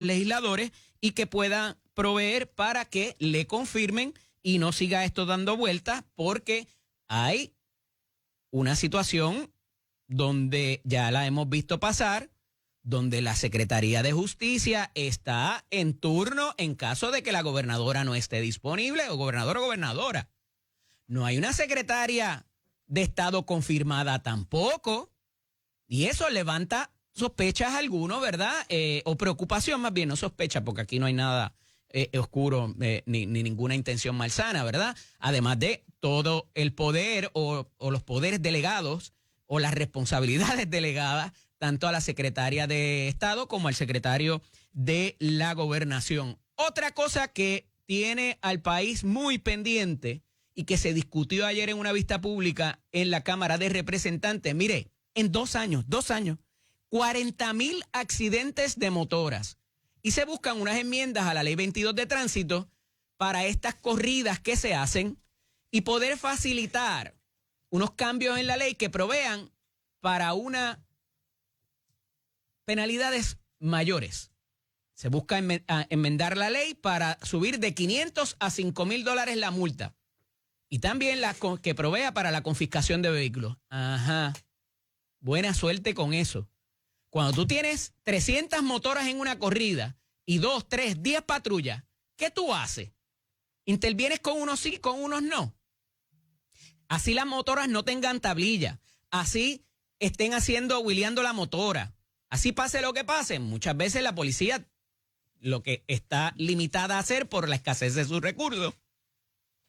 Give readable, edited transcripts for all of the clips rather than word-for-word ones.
legisladores y que puedan proveer para que le confirmen y no siga esto dando vueltas, porque hay una situación donde ya la hemos visto pasar, donde la Secretaría de Justicia está en turno en caso de que la gobernadora no esté disponible, o gobernador o gobernadora. No hay una secretaria de Estado confirmada tampoco, y eso levanta sospechas a algunos, ¿verdad? O preocupación más bien, no sospecha, porque aquí no hay nada oscuro ni ninguna intención malsana, ¿verdad? Además de todo el poder o los poderes delegados o las responsabilidades delegadas tanto a la secretaria de Estado como al secretario de la Gobernación. Otra cosa que tiene al país muy pendiente y que se discutió ayer en una vista pública en la Cámara de Representantes, mire, en 2 años, 40,000 accidentes de motoras. Y se buscan unas enmiendas a la Ley 22 de Tránsito para estas corridas que se hacen y poder facilitar unos cambios en la ley que provean para penalidades mayores. Se busca enmendar la ley para subir de $500 a $5,000 la multa. Y también que provea para la confiscación de vehículos. Ajá. Buena suerte con eso. Cuando tú tienes 300 motoras en una corrida y 2, 3, 10 patrullas, ¿qué tú haces? ¿Intervienes con unos sí, con unos no? Así las motoras no tengan tablilla. Así estén wheeleando la motora. Así pase lo que pase. Muchas veces la policía lo que está limitada a hacer por la escasez de sus recursos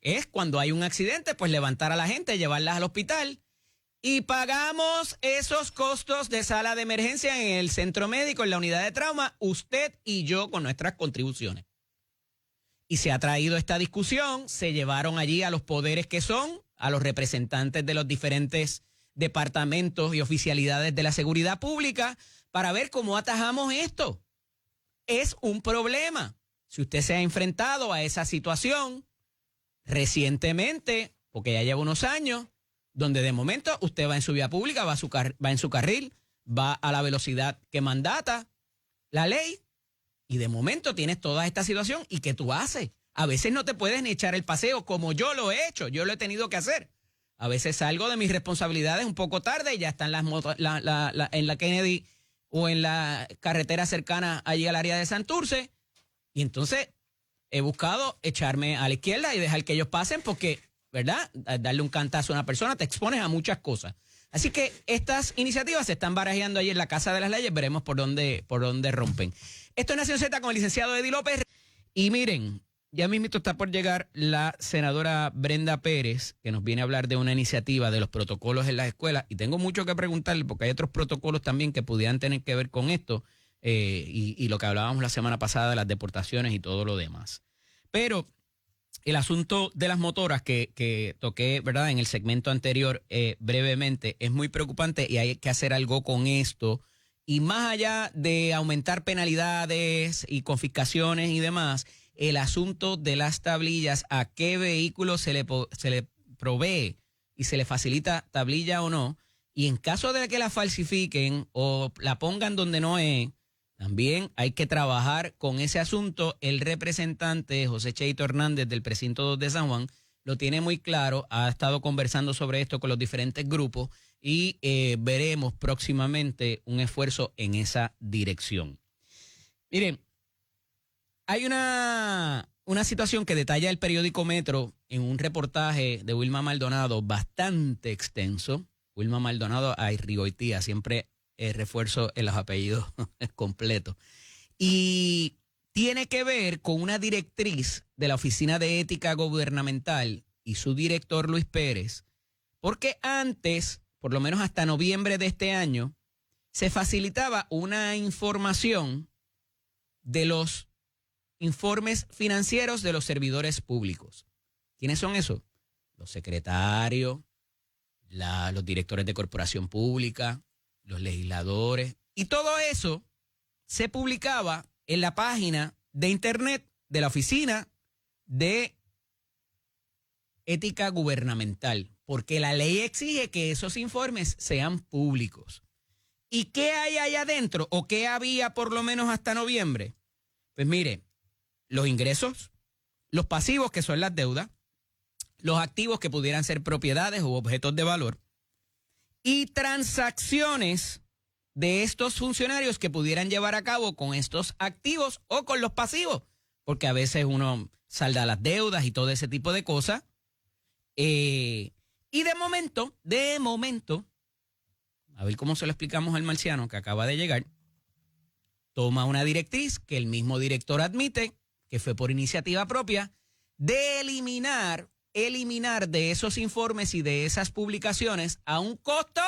es cuando hay un accidente, pues levantar a la gente, llevarlas al hospital. Y pagamos esos costos de sala de emergencia en el centro médico, en la unidad de trauma, usted y yo con nuestras contribuciones. Y se ha traído esta discusión, se llevaron allí a los poderes que son, a los representantes de los diferentes departamentos y oficialidades de la seguridad pública para ver cómo atajamos esto. Es un problema. Si usted se ha enfrentado a esa situación recientemente, porque ya lleva unos años, donde de momento usted va en su vía pública, va en su carril, va a la velocidad que mandata la ley, y de momento tienes toda esta situación, ¿y qué tú haces? A veces no te puedes ni echar el paseo, como yo lo he hecho, yo lo he tenido que hacer. A veces salgo de mis responsabilidades un poco tarde y ya están las motos en la Kennedy o en la carretera cercana allí al área de Santurce, y entonces he buscado echarme a la izquierda y dejar que ellos pasen porque, ¿verdad? Darle un cantazo a una persona, te expones a muchas cosas. Así que estas iniciativas se están barajeando ahí en la Casa de las Leyes, veremos por dónde rompen. Esto es Nación Z con el licenciado Eddie López. Y miren, ya mismito está por llegar la senadora Brenda Pérez, que nos viene a hablar de una iniciativa de los protocolos en las escuelas. Y tengo mucho que preguntarle, porque hay otros protocolos también que pudieran tener que ver con esto, y lo que hablábamos la semana pasada de las deportaciones y todo lo demás. Pero el asunto de las motoras que toqué, ¿verdad?, en el segmento anterior brevemente, es muy preocupante y hay que hacer algo con esto. Y más allá de aumentar penalidades y confiscaciones y demás, el asunto de las tablillas, a qué vehículo se le provee y se le facilita tablilla o no, y en caso de que la falsifiquen o la pongan donde no es, también hay que trabajar con ese asunto. El representante José Cheito Hernández del precinto 2 de San Juan lo tiene muy claro, ha estado conversando sobre esto con los diferentes grupos y veremos próximamente un esfuerzo en esa dirección. Miren, hay una situación que detalla el periódico Metro en un reportaje de Wilma Maldonado bastante extenso. Wilma Maldonado, ay, Rigoitía, siempre refuerzo en los apellidos completos. Y tiene que ver con una directriz de la Oficina de Ética Gubernamental y su director Luis Pérez, porque antes, por lo menos hasta noviembre de este año, se facilitaba una información de los informes financieros de los servidores públicos. ¿Quiénes son esos? Los secretarios, los directores de corporación pública, los legisladores, y todo eso se publicaba en la página de internet de la Oficina de Ética Gubernamental, porque la ley exige que esos informes sean públicos. ¿Y qué hay allá adentro? ¿O qué había por lo menos hasta noviembre? Pues mire, los ingresos, los pasivos que son las deudas, los activos que pudieran ser propiedades u objetos de valor y transacciones de estos funcionarios que pudieran llevar a cabo con estos activos o con los pasivos, porque a veces uno salda las deudas y todo ese tipo de cosas. Y de momento, a ver cómo se lo explicamos al marciano que acaba de llegar, toma una directriz que el mismo director admite, que fue por iniciativa propia, de eliminar de esos informes y de esas publicaciones a un costo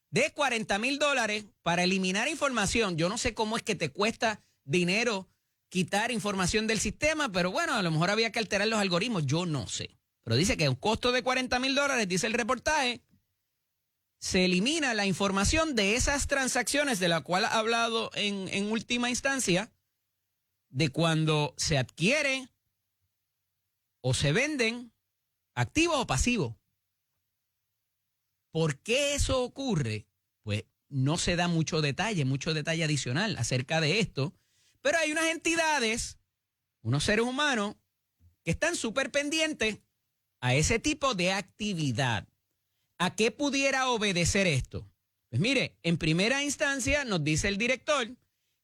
de $40,000 para eliminar información. Yo no sé cómo es que te cuesta dinero quitar información del sistema, pero bueno, a lo mejor había que alterar los algoritmos, yo no sé. Pero dice que a un costo de $40,000, dice el reportaje, se elimina la información de esas transacciones de la cual ha hablado en última instancia, de cuando se adquiere o se venden activos o pasivos. ¿Por qué eso ocurre? Pues no se da mucho detalle adicional acerca de esto, pero hay unas entidades, unos seres humanos, que están súper pendientes a ese tipo de actividad. ¿A qué pudiera obedecer esto? Pues mire, en primera instancia nos dice el director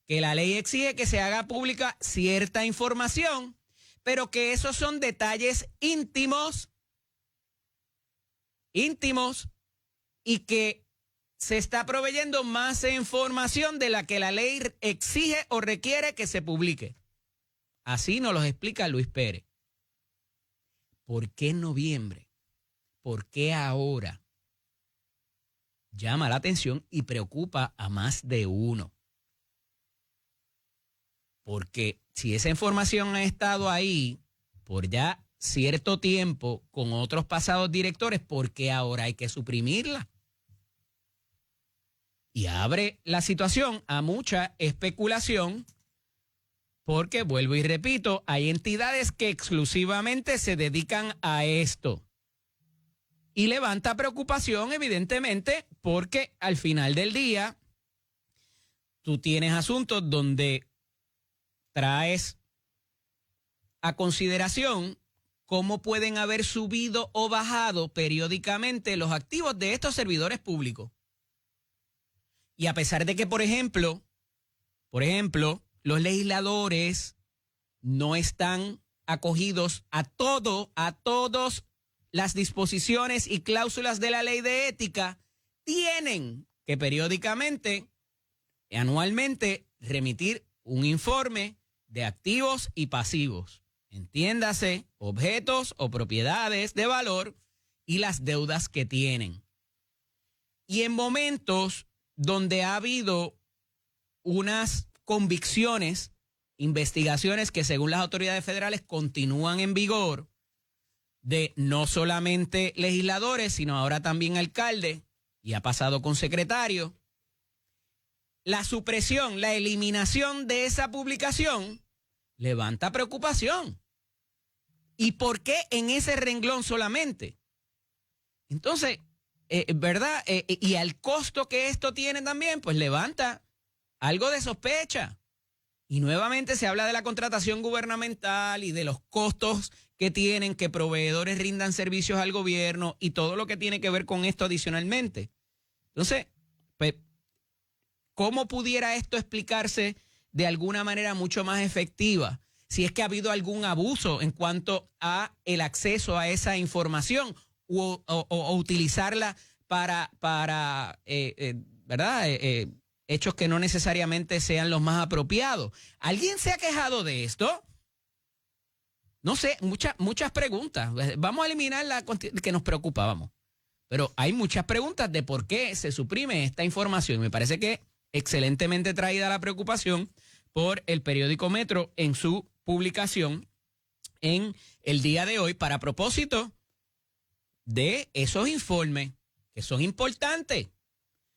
que la ley exige que se haga pública cierta información, pero que esos son detalles íntimos y que se está proveyendo más información de la que la ley exige o requiere que se publique. Así nos lo explica Luis Pérez. ¿Por qué en noviembre? ¿Por qué ahora? Llama la atención y preocupa a más de uno. Porque si esa información ha estado ahí por ya cierto tiempo con otros pasados directores, ¿por qué ahora hay que suprimirla? Y abre la situación a mucha especulación porque, vuelvo y repito, hay entidades que exclusivamente se dedican a esto. Y levanta preocupación, evidentemente, porque al final del día tú tienes asuntos donde traes a consideración cómo pueden haber subido o bajado periódicamente los activos de estos servidores públicos. Y a pesar de que, por ejemplo, los legisladores no están acogidos a todas las disposiciones y cláusulas de la ley de ética, tienen que periódicamente, anualmente, remitir un informe de activos y pasivos. Entiéndase, objetos o propiedades de valor y las deudas que tienen. Y en momentos donde ha habido unas convicciones, investigaciones que según las autoridades federales continúan en vigor, de no solamente legisladores, sino ahora también alcaldes, y ha pasado con secretarios, la supresión, la eliminación de esa publicación levanta preocupación. ¿Y por qué en ese renglón solamente? Entonces, ¿verdad? Y al costo que esto tiene también, pues levanta algo de sospecha. Y nuevamente se habla de la contratación gubernamental y de los costos que tienen que proveedores rindan servicios al gobierno y todo lo que tiene que ver con esto adicionalmente. Entonces, pues, ¿cómo pudiera esto explicarse de alguna manera mucho más efectiva? Si es que ha habido algún abuso en cuanto a el acceso a esa información o utilizarla para ¿verdad? Hechos que no necesariamente sean los más apropiados. ¿Alguien se ha quejado de esto? No sé, muchas preguntas. Vamos a eliminar la que nos preocupa, vamos. Pero hay muchas preguntas de por qué se suprime esta información. Me parece que excelentemente traída la preocupación por el periódico Metro en su publicación en el día de hoy para propósito de esos informes que son importantes.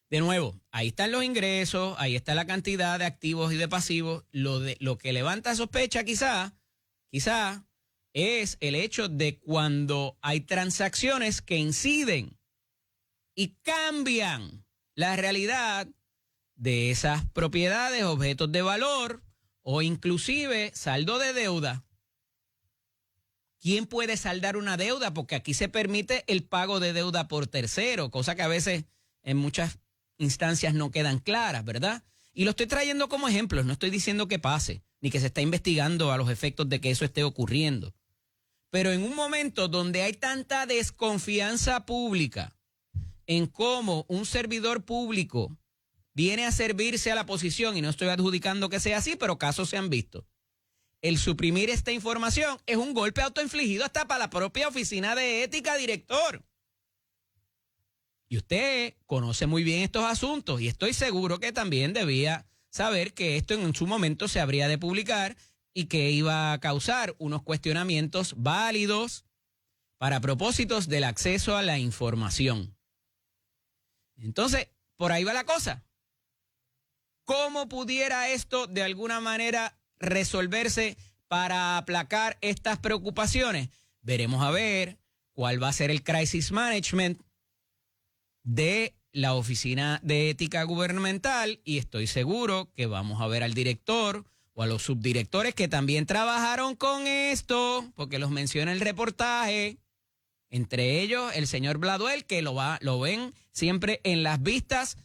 De nuevo, ahí están los ingresos, ahí está la cantidad de activos y de pasivos. Lo que levanta sospecha quizá es el hecho de cuando hay transacciones que inciden y cambian la realidad de esas propiedades, objetos de valor o inclusive saldo de deuda. ¿Quién puede saldar una deuda? Porque aquí se permite el pago de deuda por tercero, cosa que a veces en muchas instancias no quedan claras, ¿verdad? Y lo estoy trayendo como ejemplo, no estoy diciendo que pase, ni que se está investigando a los efectos de que eso esté ocurriendo. Pero en un momento donde hay tanta desconfianza pública en cómo un servidor público viene a servirse a la posición, y no estoy adjudicando que sea así, pero casos se han visto. El suprimir esta información es un golpe autoinfligido hasta para la propia oficina de ética, director. Y usted conoce muy bien estos asuntos y estoy seguro que también debía saber que esto en su momento se habría de publicar y que iba a causar unos cuestionamientos válidos para propósitos del acceso a la información. Entonces, por ahí va la cosa. ¿Cómo pudiera esto de alguna manera resolverse para aplacar estas preocupaciones? Veremos a ver cuál va a ser el crisis management de la Oficina de Ética Gubernamental y estoy seguro que vamos a ver al director o a los subdirectores que también trabajaron con esto, porque los menciona el reportaje, entre ellos el señor Bladuel, que lo ven siempre en las vistas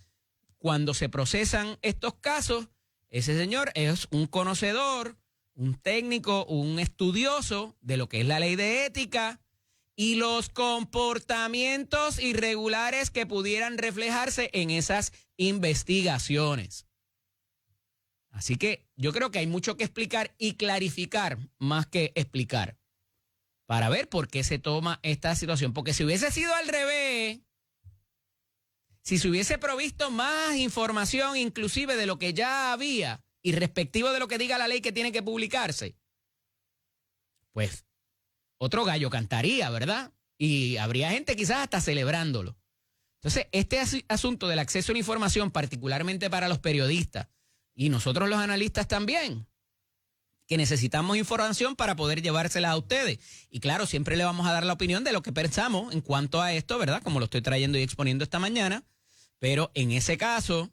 cuando se procesan estos casos. Ese señor es un conocedor, un técnico, un estudioso de lo que es la ley de ética y los comportamientos irregulares que pudieran reflejarse en esas investigaciones. Así que yo creo que hay mucho que explicar y clarificar más que explicar para ver por qué se toma esta situación. Porque si hubiese sido al revés, si se hubiese provisto más información inclusive de lo que ya había y respectivo de lo que diga la ley que tiene que publicarse, pues otro gallo cantaría, ¿verdad? Y habría gente quizás hasta celebrándolo. Entonces, este asunto del acceso a la información, particularmente para los periodistas y nosotros los analistas también, que necesitamos información para poder llevársela a ustedes. Y claro, siempre le vamos a dar la opinión de lo que pensamos en cuanto a esto, ¿verdad? Como lo estoy trayendo y exponiendo esta mañana. Pero en ese caso,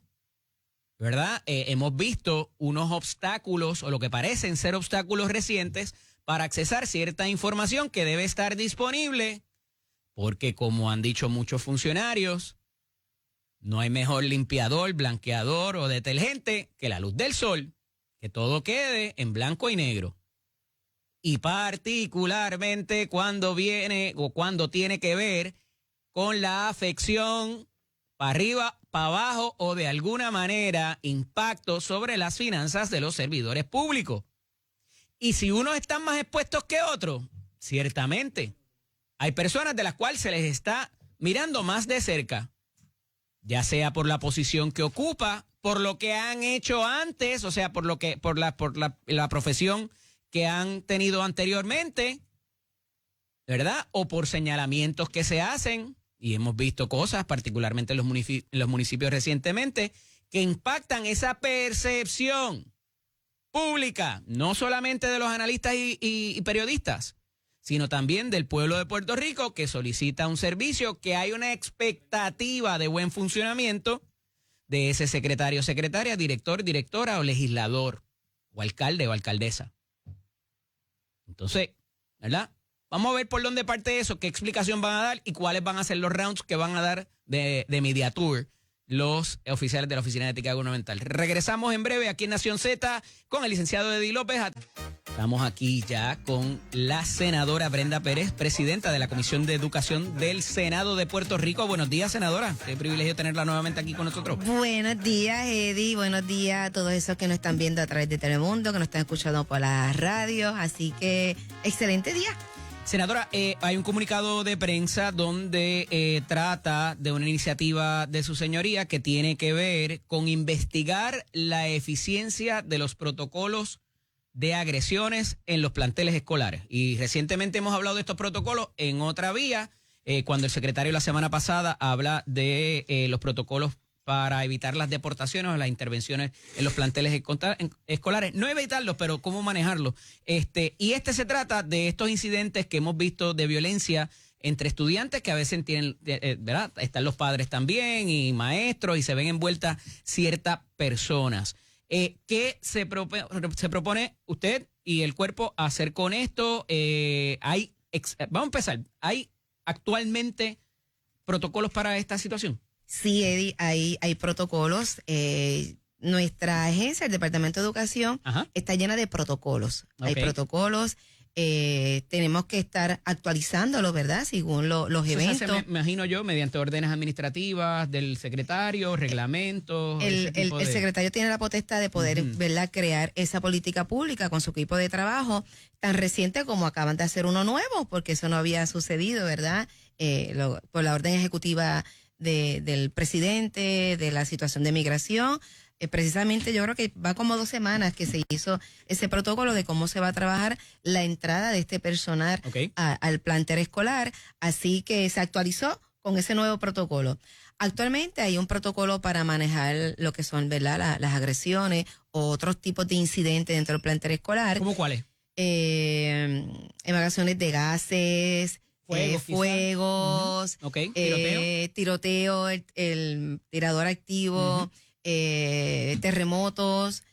¿verdad? Hemos visto unos obstáculos o lo que parecen ser obstáculos recientes para accesar cierta información que debe estar disponible, porque como han dicho muchos funcionarios, no hay mejor limpiador, blanqueador o detergente que la luz del sol, que todo quede en blanco y negro. Y particularmente cuando viene o cuando tiene que ver con la afección para arriba, para abajo o de alguna manera impacto sobre las finanzas de los servidores públicos. Y si unos están más expuestos que otros, ciertamente hay personas de las cuales se les está mirando más de cerca, ya sea por la posición que ocupa, por lo que han hecho antes, o sea, por la profesión que han tenido anteriormente, ¿verdad? O por señalamientos que se hacen, y hemos visto cosas, particularmente en los municipios recientemente, que impactan esa percepción pública, no solamente de los analistas y periodistas, sino también del pueblo de Puerto Rico que solicita un servicio, que hay una expectativa de buen funcionamiento de ese secretario, secretaria, director, directora o legislador, o alcalde o alcaldesa. Entonces, ¿verdad? Vamos a ver por dónde parte eso, qué explicación van a dar y cuáles van a ser los rounds que van a dar de Media Tour los oficiales de la Oficina de Ética Gubernamental. Regresamos en breve aquí en Nación Z con el licenciado Eddie López. Estamos aquí ya con la senadora Brenda Pérez, presidenta de la Comisión de Educación del Senado de Puerto Rico. Buenos días, senadora. Qué privilegio tenerla nuevamente aquí con nosotros. Buenos días, Eddie. Buenos días a todos esos que nos están viendo a través de Telemundo, que nos están escuchando por las radios. Así que, excelente día. Senadora, hay un comunicado de prensa donde trata de una iniciativa de su señoría que tiene que ver con investigar la eficiencia de los protocolos de agresiones en los planteles escolares. Y recientemente hemos hablado de estos protocolos en otra vía, cuando el secretario la semana pasada habla de los protocolos para evitar las deportaciones o las intervenciones en los planteles escolares. No evitarlos, pero cómo manejarlos. Y se trata de estos incidentes que hemos visto de violencia entre estudiantes que a veces tienen, ¿verdad? Están los padres también y maestros y se ven envueltas ciertas personas. ¿Qué se propone usted y el cuerpo hacer con esto? Vamos a empezar. ¿Hay actualmente protocolos para esta situación? Sí, Eddie, hay protocolos. Nuestra agencia, el Departamento de Educación, Ajá. está llena de protocolos. Ok. Hay protocolos. Tenemos que estar actualizándolos, ¿verdad? Según los Eso se eventos. hace, me imagino yo, mediante órdenes administrativas del secretario, reglamentos. El secretario tiene la potestad de poder, ¿verdad?, crear esa política pública con su equipo de trabajo, tan reciente como acaban de hacer uno nuevo, porque eso no había sucedido, ¿verdad? Por la orden ejecutiva del presidente, de la situación de migración. Precisamente yo creo que va como 2 semanas que se hizo ese protocolo de cómo se va a trabajar la entrada de este personal al plantel escolar, así que se actualizó con ese nuevo protocolo. Actualmente hay un protocolo para manejar lo que son, ¿verdad?, las agresiones o otros tipos de incidentes dentro del plantel escolar. ¿Cómo cuáles? Emanaciones de gases, fuegos, tiroteo, el tirador activo, terremotos,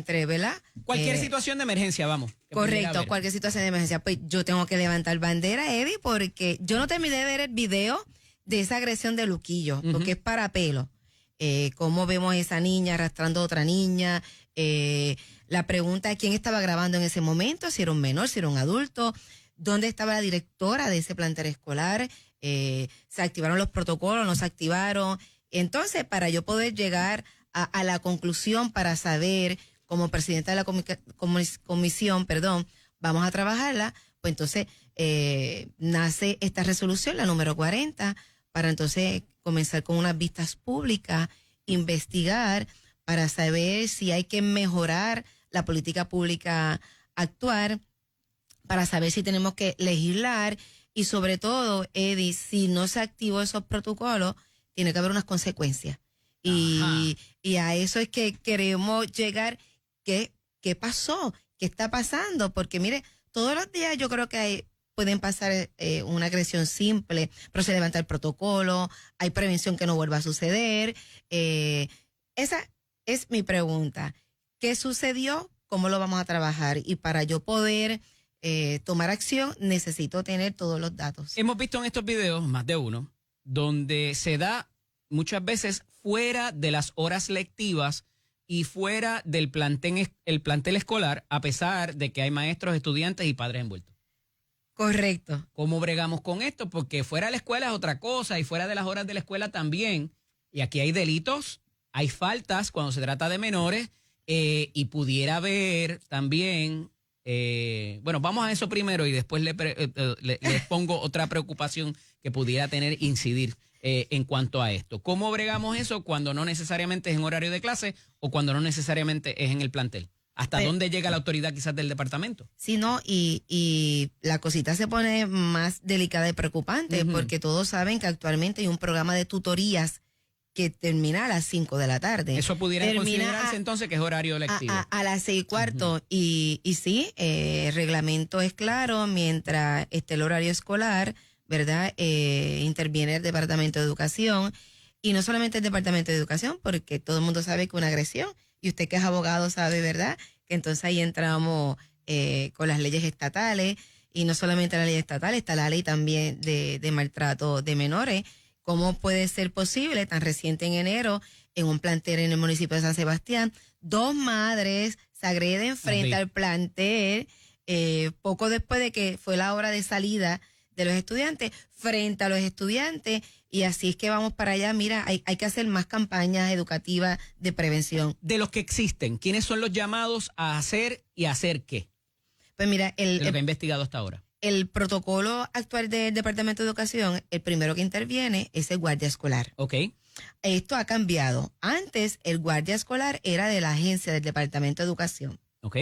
¿verdad? Cualquier situación de emergencia, vamos. Correcto, cualquier situación de emergencia. Pues yo tengo que levantar bandera, Eddie, porque yo no terminé de ver el video de esa agresión de Luquillo, porque es para pelo. Cómo vemos a esa niña arrastrando a otra niña. La pregunta es quién estaba grabando en ese momento, si era un menor, si era un adulto, dónde estaba la directora de ese plantel escolar, se activaron los protocolos, no se activaron. Entonces, para yo poder llegar a la conclusión, para saber, como presidenta de la comisión, vamos a trabajarla, pues entonces nace esta resolución, la número 40, para entonces comenzar con unas vistas públicas, investigar, para saber si hay que mejorar la política pública actual, para saber si tenemos que legislar y sobre todo, Eddie, si no se activó esos protocolos, tiene que haber unas consecuencias. Y a eso es que queremos llegar. ¿Qué pasó? ¿Qué está pasando? Porque mire, todos los días yo creo que pueden pasar una agresión simple, pero se levanta el protocolo, hay prevención que no vuelva a suceder. Esa es mi pregunta. ¿Qué sucedió? ¿Cómo lo vamos a trabajar? Y para yo poder tomar acción, necesito tener todos los datos. Hemos visto en estos videos, más de uno, donde se da muchas veces fuera de las horas lectivas y fuera del el plantel escolar, a pesar de que hay maestros, estudiantes y padres envueltos. Correcto. ¿Cómo bregamos con esto? Porque fuera de la escuela es otra cosa y fuera de las horas de la escuela también. Y aquí hay delitos, hay faltas cuando se trata de menores y pudiera haber también... bueno, vamos a eso primero y después les pongo otra preocupación que pudiera incidir en cuanto a esto. ¿Cómo bregamos eso cuando no necesariamente es en horario de clase o cuando no necesariamente es en el plantel? ¿Hasta dónde llega la autoridad quizás del departamento? Sí, no, y la cosita se pone más delicada y preocupante porque todos saben que actualmente hay un programa de tutorías que termina a las 5 de la tarde. Eso pudiera considerarse entonces que es horario lectivo. A las 6:15. Y sí, el reglamento es claro, mientras esté el horario escolar, ¿verdad? Interviene el Departamento de Educación. Y no solamente el Departamento de Educación, porque todo el mundo sabe que una agresión, y usted que es abogado sabe, ¿verdad? Que entonces ahí entramos con las leyes estatales, y no solamente la ley estatal, está la ley también de maltrato de menores. ¿Cómo puede ser posible, tan reciente en enero, en un plantel en el municipio de San Sebastián, 2 madres se agreden frente al plantel, poco después de que fue la hora de salida de los estudiantes, frente a los estudiantes, y así es que vamos para allá. Mira, hay que hacer más campañas educativas de prevención. De los que existen, ¿quiénes son los llamados a hacer y a hacer qué? Pues mira, de lo que he investigado hasta ahora. El protocolo actual del Departamento de Educación, el primero que interviene es el guardia escolar. Ok. Esto ha cambiado. Antes, el guardia escolar era de la agencia del Departamento de Educación. Ok.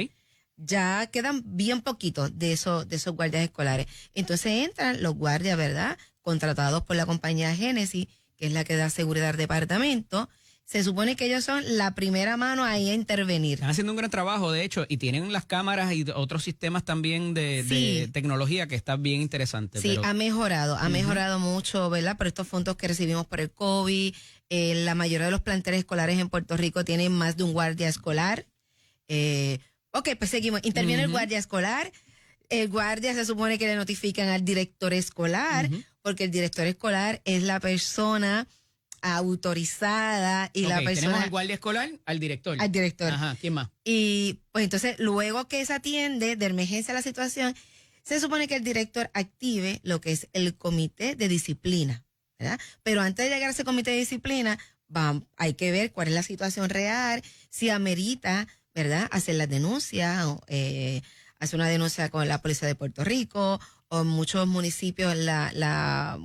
Ya quedan bien poquitos de esos guardias escolares. Entonces entran los guardias, ¿verdad?, contratados por la compañía Génesis, que es la que da seguridad al departamento. Se supone que ellos son la primera mano ahí a intervenir. Están haciendo un gran trabajo, de hecho, y tienen las cámaras y otros sistemas también de tecnología que está bien interesante. Sí, pero... ha mejorado mucho, ¿verdad? Por estos fondos que recibimos por el COVID, La mayoría de los planteles escolares en Puerto Rico tienen más de un guardia escolar. Ok, pues seguimos. Interviene el guardia escolar. El guardia se supone que le notifican al director escolar, porque el director escolar es la persona autorizada y la persona... Tenemos al guardia escolar, al director. Al director. Ajá, ¿quién más? Y pues entonces, luego que se atiende de emergencia la situación, se supone que el director active lo que es el comité de disciplina, ¿verdad? Pero antes de llegar a ese comité de disciplina, hay que ver cuál es la situación real, si amerita, ¿verdad?, hacer las denuncias, hacer una denuncia con la Policía de Puerto Rico, o en muchos municipios la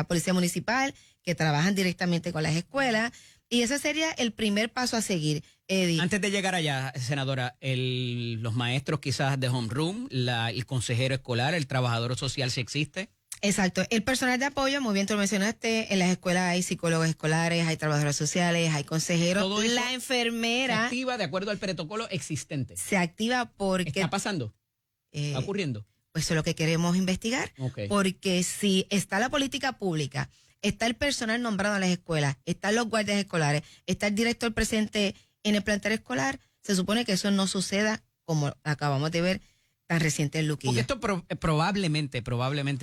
Policía Municipal, que trabajan directamente con las escuelas. Y ese sería el primer paso a seguir, Eddie. Antes de llegar allá, senadora, los maestros quizás de homeroom, el consejero escolar, el trabajador social, si existe. Exacto. El personal de apoyo, muy bien tú lo mencionaste, en las escuelas hay psicólogos escolares, hay trabajadores sociales, hay consejeros. Todo eso la enfermera se activa de acuerdo al protocolo existente. se activa porque... ¿Está pasando? ¿Está ocurriendo? Pues eso es lo que queremos investigar. Okay. Porque si está la política pública, está el personal nombrado en las escuelas, están los guardias escolares, está el director presente en el plantel escolar, se supone que eso no suceda como acabamos de ver tan reciente en Luquillo. Porque esto probablemente,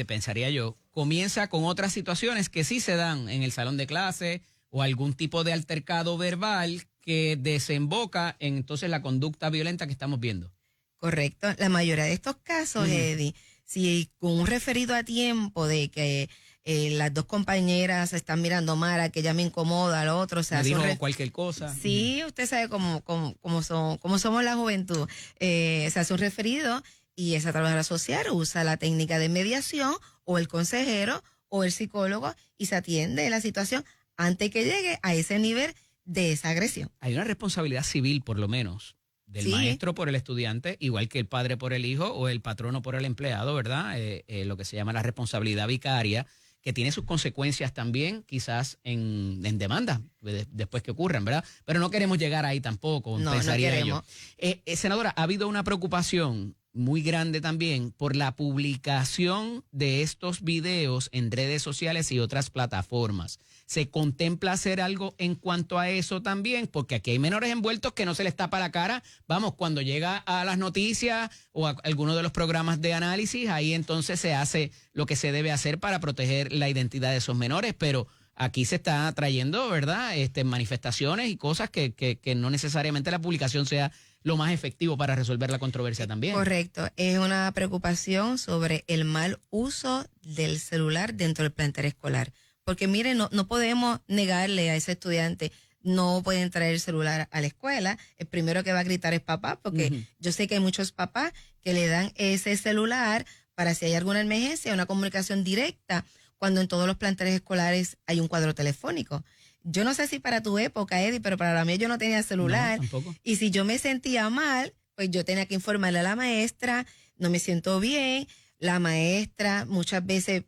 pensaría yo, comienza con otras situaciones que sí se dan en el salón de clase o algún tipo de altercado verbal que desemboca en entonces la conducta violenta que estamos viendo. Correcto. La mayoría de estos casos, Eddie, si con un referido a tiempo de que las dos compañeras se están mirando mal, a que ella me incomoda, al otro, o sea, me dijo cualquier cosa. Sí, usted sabe cómo somos la juventud. Se hace un referido y esa trabajadora social usa la técnica de mediación o el consejero o el psicólogo y se atiende la situación antes que llegue a ese nivel de esa agresión. Hay una responsabilidad civil, por lo menos, del maestro por el estudiante, igual que el padre por el hijo o el patrono por el empleado, ¿verdad? Lo que se llama la responsabilidad vicaria, que tiene sus consecuencias también, quizás en demanda, después que ocurran, ¿verdad? Pero no queremos llegar ahí tampoco, pensaría queremos. yo. Senadora, ha habido una preocupación muy grande también por la publicación de estos videos en redes sociales y otras plataformas. ¿Se contempla hacer algo en cuanto a eso también? Porque aquí hay menores envueltos que no se les tapa la cara. Vamos, cuando llega a las noticias o a alguno de los programas de análisis, ahí entonces se hace lo que se debe hacer para proteger la identidad de esos menores, pero aquí se está trayendo, ¿verdad?, manifestaciones y cosas que no necesariamente la publicación sea lo más efectivo para resolver la controversia también. Correcto. Es una preocupación sobre el mal uso del celular dentro del plantel escolar. Porque miren, no podemos negarle a ese estudiante, no pueden traer el celular a la escuela. El primero que va a gritar es papá, porque yo sé que hay muchos papás que le dan ese celular para si hay alguna emergencia, una comunicación directa, cuando en todos los planteles escolares hay un cuadro telefónico. Yo no sé si para tu época, Eddie, pero para la mía yo no tenía celular. No, tampoco. Y si yo me sentía mal, pues yo tenía que informarle a la maestra, no me siento bien. La maestra muchas veces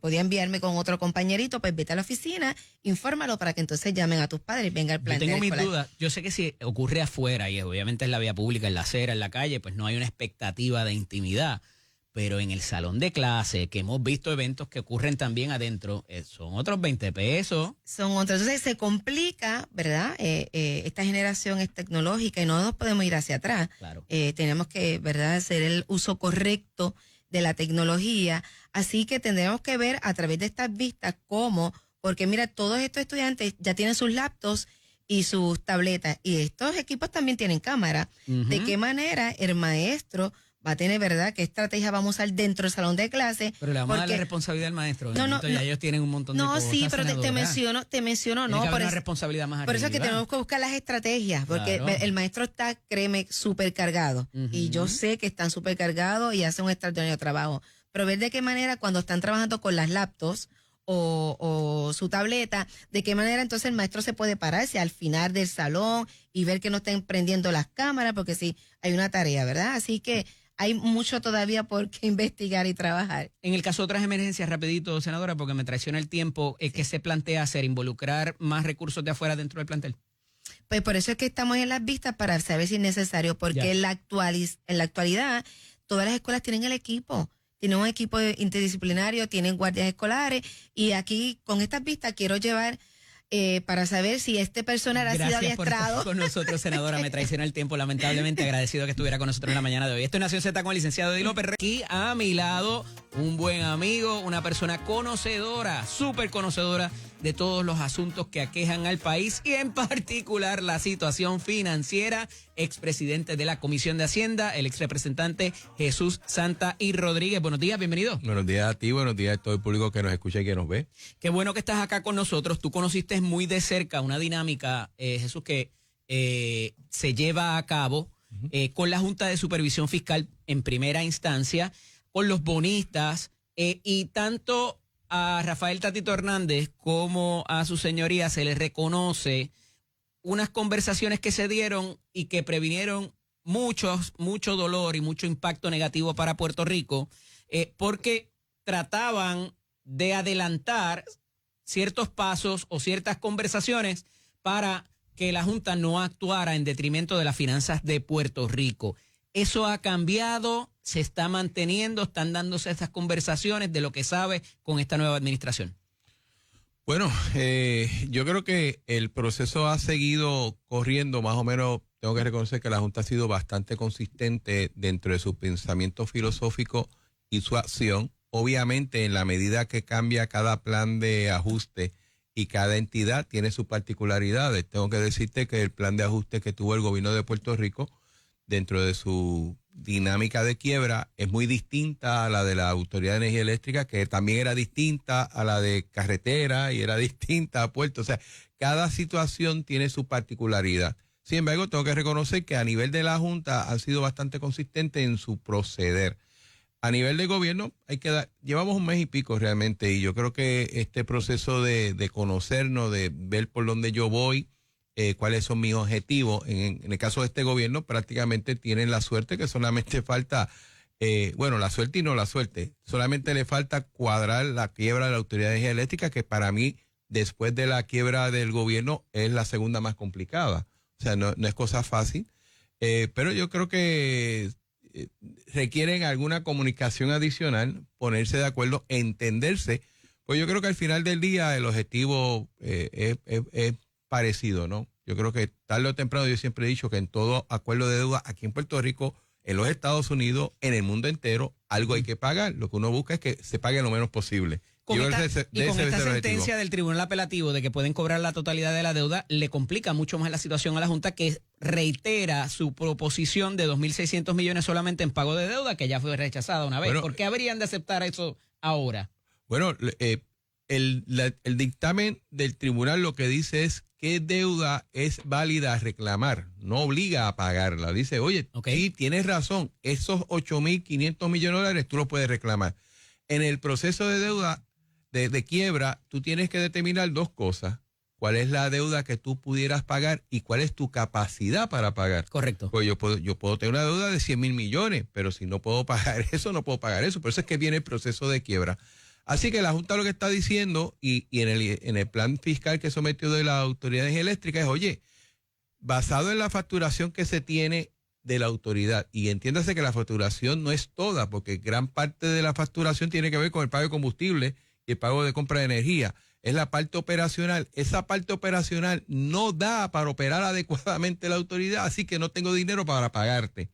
podía enviarme con otro compañerito, pues vete a la oficina, infórmalo para que entonces llamen a tus padres y venga el plantel escolar. Yo tengo mis escolar. dudas. Yo sé que si ocurre afuera y obviamente en la vía pública, en la acera, en la calle, pues no hay una expectativa de intimidad. Pero en el salón de clase, que hemos visto eventos que ocurren también adentro, son otros 20 pesos. Son otros. Entonces se complica, ¿verdad? Esta generación es tecnológica y no nos podemos ir hacia atrás. Claro. Tenemos que, ¿verdad?, hacer el uso correcto de la tecnología. Así que tendremos que ver a través de estas vistas cómo, porque mira, todos estos estudiantes ya tienen sus laptops y sus tabletas y estos equipos también tienen cámara. ¿De qué manera el maestro va a tener, ¿verdad?, qué estrategia vamos a usar dentro del salón de clase? Pero le vamos a dar la responsabilidad al maestro. Ya ellos tienen un montón de cosas. No, sí, pero te menciono, no. Por una responsabilidad más arriba. Por eso es que tenemos que buscar las estrategias, porque claro, el maestro está, créeme, súper cargado. Y yo sé que están súper cargados y hacen un extraordinario trabajo. Pero ver de qué manera cuando están trabajando con las laptops o su tableta, de qué manera entonces el maestro se puede pararse al final del salón y ver que no estén prendiendo las cámaras, porque sí, hay una tarea, ¿verdad? Así que hay mucho todavía por qué investigar y trabajar. En el caso de otras emergencias, rapidito, senadora, porque me traiciona el tiempo, ¿qué se plantea hacer? ¿Involucrar más recursos de afuera dentro del plantel? Pues por eso es que estamos en las vistas para saber si es necesario, porque en la actualidad todas las escuelas tienen el equipo. tienen un equipo interdisciplinario, tienen guardias escolares, y aquí con estas vistas quiero llevar para saber si este personal ha sido Gracias por estar adiestrado. con nosotros, senadora. Me traiciona el tiempo, lamentablemente. Agradecido que estuviera con nosotros en la mañana de hoy. Esto es Nación Z con el licenciado Eddie López. Aquí a mi lado, un buen amigo, una persona conocedora, súper conocedora de todos los asuntos que aquejan al país y en particular la situación financiera. Expresidente de la Comisión de Hacienda, el exrepresentante Jesús Santa y Rodríguez. Buenos días, bienvenido. Buenos días a ti, buenos días a todo el público que nos escucha y que nos ve. Qué bueno que estás acá con nosotros. Tú conociste muy de cerca una dinámica, Jesús, que se lleva a cabo con la Junta de Supervisión Fiscal en primera instancia, con los bonistas y tanto a Rafael Tatito Hernández como a su señoría se le reconoce unas conversaciones que se dieron y que previnieron mucho dolor y mucho impacto negativo para Puerto Rico, porque trataban de adelantar ciertos pasos o ciertas conversaciones para que la Junta no actuara en detrimento de las finanzas de Puerto Rico. Eso ha cambiado, se está manteniendo, están dándose estas conversaciones de lo que sabe con esta nueva administración. Bueno, yo creo que el proceso ha seguido corriendo más o menos. Tengo que reconocer que la Junta ha sido bastante consistente dentro de su pensamiento filosófico y su acción. Obviamente, en la medida que cambia cada plan de ajuste y cada entidad tiene sus particularidades. Tengo que decirte que el plan de ajuste que tuvo el gobierno de Puerto Rico dentro de su dinámica de quiebra es muy distinta a la de la Autoridad de Energía Eléctrica, que también era distinta a la de carretera y era distinta a puerto. O sea, cada situación tiene su particularidad. Sin embargo, tengo que reconocer que a nivel de la Junta han sido bastante consistentes en su proceder. A nivel de gobierno, llevamos un mes y pico realmente, y yo creo que este proceso de conocernos, de ver por dónde yo voy, cuáles son mis objetivos. En el caso de este gobierno, prácticamente tienen la suerte que solamente falta, la suerte y no la suerte, solamente le falta cuadrar la quiebra de la Autoridad de Energía Eléctrica, que para mí, después de la quiebra del gobierno, es la segunda más complicada. O sea, no es cosa fácil, pero yo creo que requieren alguna comunicación adicional, ponerse de acuerdo, entenderse, pues yo creo que al final del día el objetivo es parecido, ¿no? Yo creo que tarde o temprano, yo siempre he dicho que en todo acuerdo de deuda aquí en Puerto Rico, en los Estados Unidos, en el mundo entero, algo hay que pagar. Lo que uno busca es que se pague lo menos posible. Con esta sentencia del Tribunal Apelativo de que pueden cobrar la totalidad de la deuda, le complica mucho más la situación a la Junta, que reitera su proposición de 2.600 millones solamente en pago de deuda, que ya fue rechazada una vez. Bueno, ¿por qué habrían de aceptar eso ahora? Bueno, el dictamen del tribunal lo que dice es qué deuda es válida a reclamar, no obliga a pagarla. Dice, oye, sí, tienes razón, esos 8.500 millones de dólares tú los puedes reclamar. En el proceso de deuda, de quiebra, tú tienes que determinar dos cosas. ¿Cuál es la deuda que tú pudieras pagar y cuál es tu capacidad para pagar? Correcto. Pues yo puedo tener una deuda de 100 mil millones, pero si no puedo pagar eso, no puedo pagar eso. Por eso es que viene el proceso de quiebra. Así que la Junta lo que está diciendo, y en el plan fiscal que sometió de la Autoridad de Energía Eléctrica es, oye, basado en la facturación que se tiene de la autoridad, y entiéndase que la facturación no es toda, porque gran parte de la facturación tiene que ver con el pago de combustible y el pago de compra de energía. Es la parte operacional. Esa parte operacional no da para operar adecuadamente la autoridad, así que no tengo dinero para pagarte.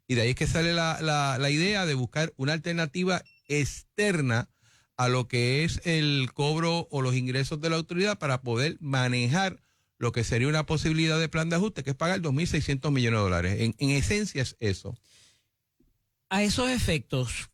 Y de ahí es que sale la idea de buscar una alternativa externa a lo que es el cobro o los ingresos de la autoridad para poder manejar lo que sería una posibilidad de plan de ajuste, que es pagar 2.600 millones de dólares. En esencia es eso. A esos efectos,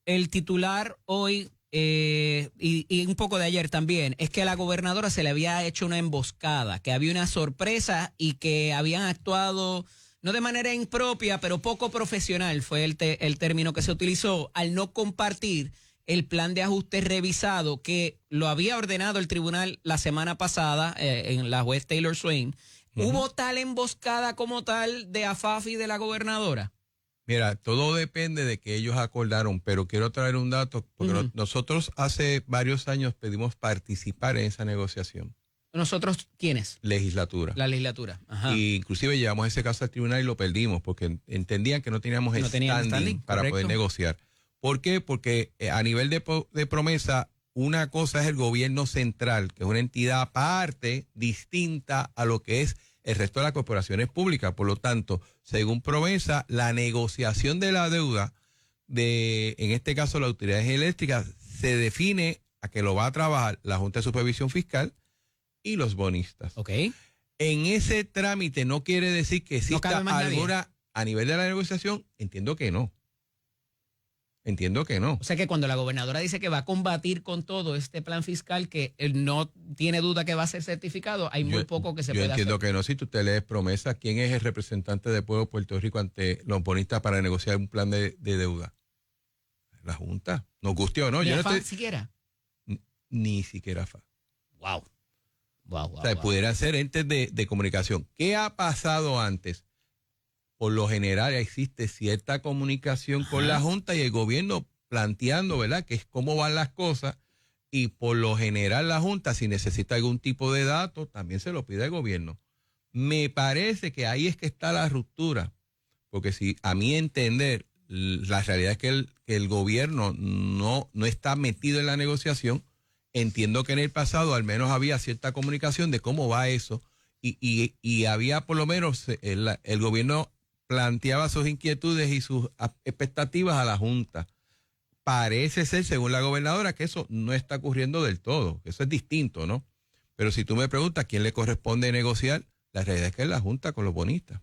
el titular hoy y un poco de ayer también, es que a la gobernadora se le había hecho una emboscada, que había una sorpresa y que habían actuado no de manera impropia, pero poco profesional, fue el término que se utilizó, al no compartir el plan de ajuste revisado que lo había ordenado el tribunal la semana pasada en la juez Taylor Swain. ¿Hubo tal emboscada como tal de AFAF y de la gobernadora? Mira, todo depende de que ellos acordaron, pero quiero traer un dato, porque nosotros hace varios años pedimos participar en esa negociación. ¿Nosotros quiénes? Legislatura. La legislatura. Ajá. Y inclusive llevamos ese caso al tribunal y lo perdimos, porque entendían que no teníamos standing para poder negociar. ¿Por qué? Porque a nivel de promesa, una cosa es el gobierno central, que es una entidad aparte, distinta a lo que es el resto de las corporaciones públicas. Por lo tanto, según promesa, la negociación de la deuda en este caso, las autoridades eléctricas, se define a que lo va a trabajar la Junta de Supervisión Fiscal y los bonistas. Ok. En ese trámite no quiere decir que exista cabe más alguna, a nivel de la negociación, entiendo que no. Entiendo que no. O sea que cuando la gobernadora dice que va a combatir con todo este plan fiscal, que él no tiene duda que va a ser certificado, hay muy poco que se puede hacer. Yo entiendo que no. Si tú te lees promesa, ¿quién es el representante del pueblo de Puerto Rico ante los bonistas para negociar un plan de deuda? La Junta. Nos guste o no. ¿Ni yo no AFA estoy, siquiera? Ni siquiera FA. Wow. O sea, pudieran ser entes de comunicación. ¿Qué ha pasado antes? Por lo general existe cierta comunicación con la Junta y el gobierno planteando, ¿verdad?, que es cómo van las cosas, y por lo general la Junta, si necesita algún tipo de dato, también se lo pide al gobierno. Me parece que ahí es que está la ruptura, porque si a mi entender, la realidad es que el gobierno no está metido en la negociación. Entiendo que en el pasado al menos había cierta comunicación de cómo va eso, y había por lo menos el gobierno planteaba sus inquietudes y sus expectativas a la Junta. Parece ser, según la gobernadora, que eso no está ocurriendo del todo. Eso es distinto, ¿no? Pero si tú me preguntas quién le corresponde negociar, la realidad es que es la Junta con los bonistas.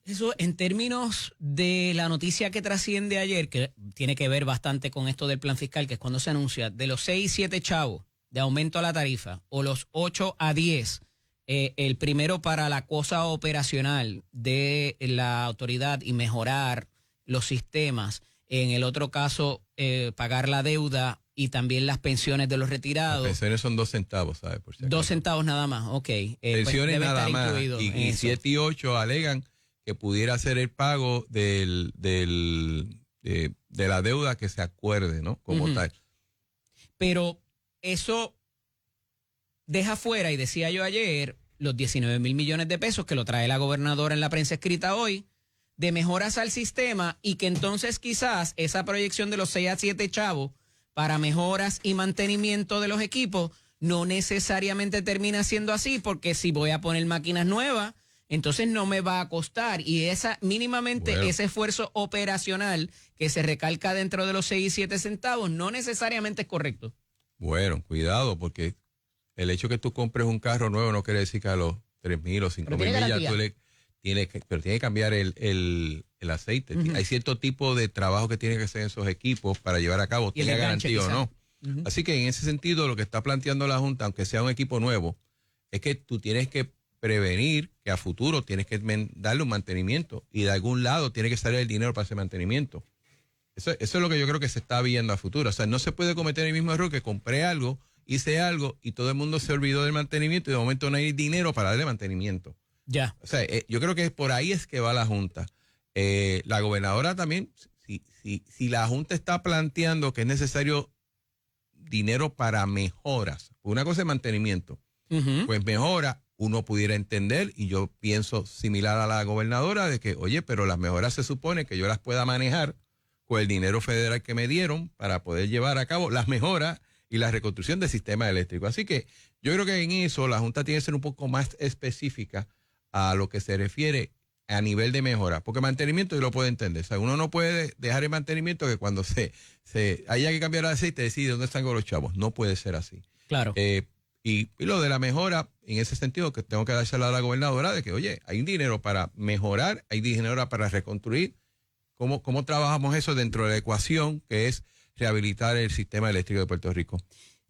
Eso en términos de la noticia que trasciende ayer, que tiene que ver bastante con esto del plan fiscal, que es cuando se anuncia de los 6 y 7 chavos de aumento a la tarifa, o los 8 a 10, el primero para la cosa operacional de la autoridad y mejorar los sistemas, en el otro caso pagar la deuda y también las pensiones de los retirados. Las pensiones son 2 centavos, ¿sabes? Por si acaso. 2 centavos nada más, ok. Pensiones debe nada estar más, incluido en y eso. 7 y 8 alegan que pudiera ser el pago de la deuda que se acuerde, ¿no? Como tal. Pero eso deja fuera, y decía yo ayer, los 19,000 millones de pesos que lo trae la gobernadora en la prensa escrita hoy, de mejoras al sistema, y que entonces quizás esa proyección de los 6 a 7 chavos para mejoras y mantenimiento de los equipos no necesariamente termina siendo así, porque si voy a poner máquinas nuevas, entonces no me va a costar, y mínimamente ese esfuerzo operacional que se recalca dentro de los 6 y 7 centavos no necesariamente es correcto. Bueno, cuidado, porque el hecho que tú compres un carro nuevo no quiere decir que a los 3,000 o 5,000 millas tú tienes que cambiar el aceite. Hay cierto tipo de trabajo que tiene que hacer en esos equipos para llevar a cabo, tenga garantía o no. Así que en ese sentido, lo que está planteando la Junta, aunque sea un equipo nuevo, es que tú tienes que prevenir que a futuro tienes que darle un mantenimiento, y de algún lado tiene que salir el dinero para ese mantenimiento. Eso es lo que yo creo que se está viendo a futuro. O sea, no se puede cometer el mismo error que compré algo, hice algo y todo el mundo se olvidó del mantenimiento, y de momento no hay dinero para darle mantenimiento. Ya. O sea, yo creo que por ahí es que va la Junta. La gobernadora también, si la Junta está planteando que es necesario dinero para mejoras, una cosa es mantenimiento, pues mejora, uno pudiera entender, y yo pienso similar a la gobernadora, de que, oye, pero las mejoras se supone que yo las pueda manejar con el dinero federal que me dieron para poder llevar a cabo las mejoras y la reconstrucción del sistema eléctrico. Así que yo creo que en eso la Junta tiene que ser un poco más específica a lo que se refiere a nivel de mejora, porque mantenimiento yo lo puedo entender. O sea, uno no puede dejar el mantenimiento que cuando se haya que cambiar el aceite decide dónde están los chavos. No puede ser así. Claro. Y lo de la mejora, en ese sentido, que tengo que dársela a la gobernadora, de que, oye, hay un dinero para mejorar, hay dinero para reconstruir. ¿Cómo trabajamos eso dentro de la ecuación que es rehabilitar el sistema eléctrico de Puerto Rico?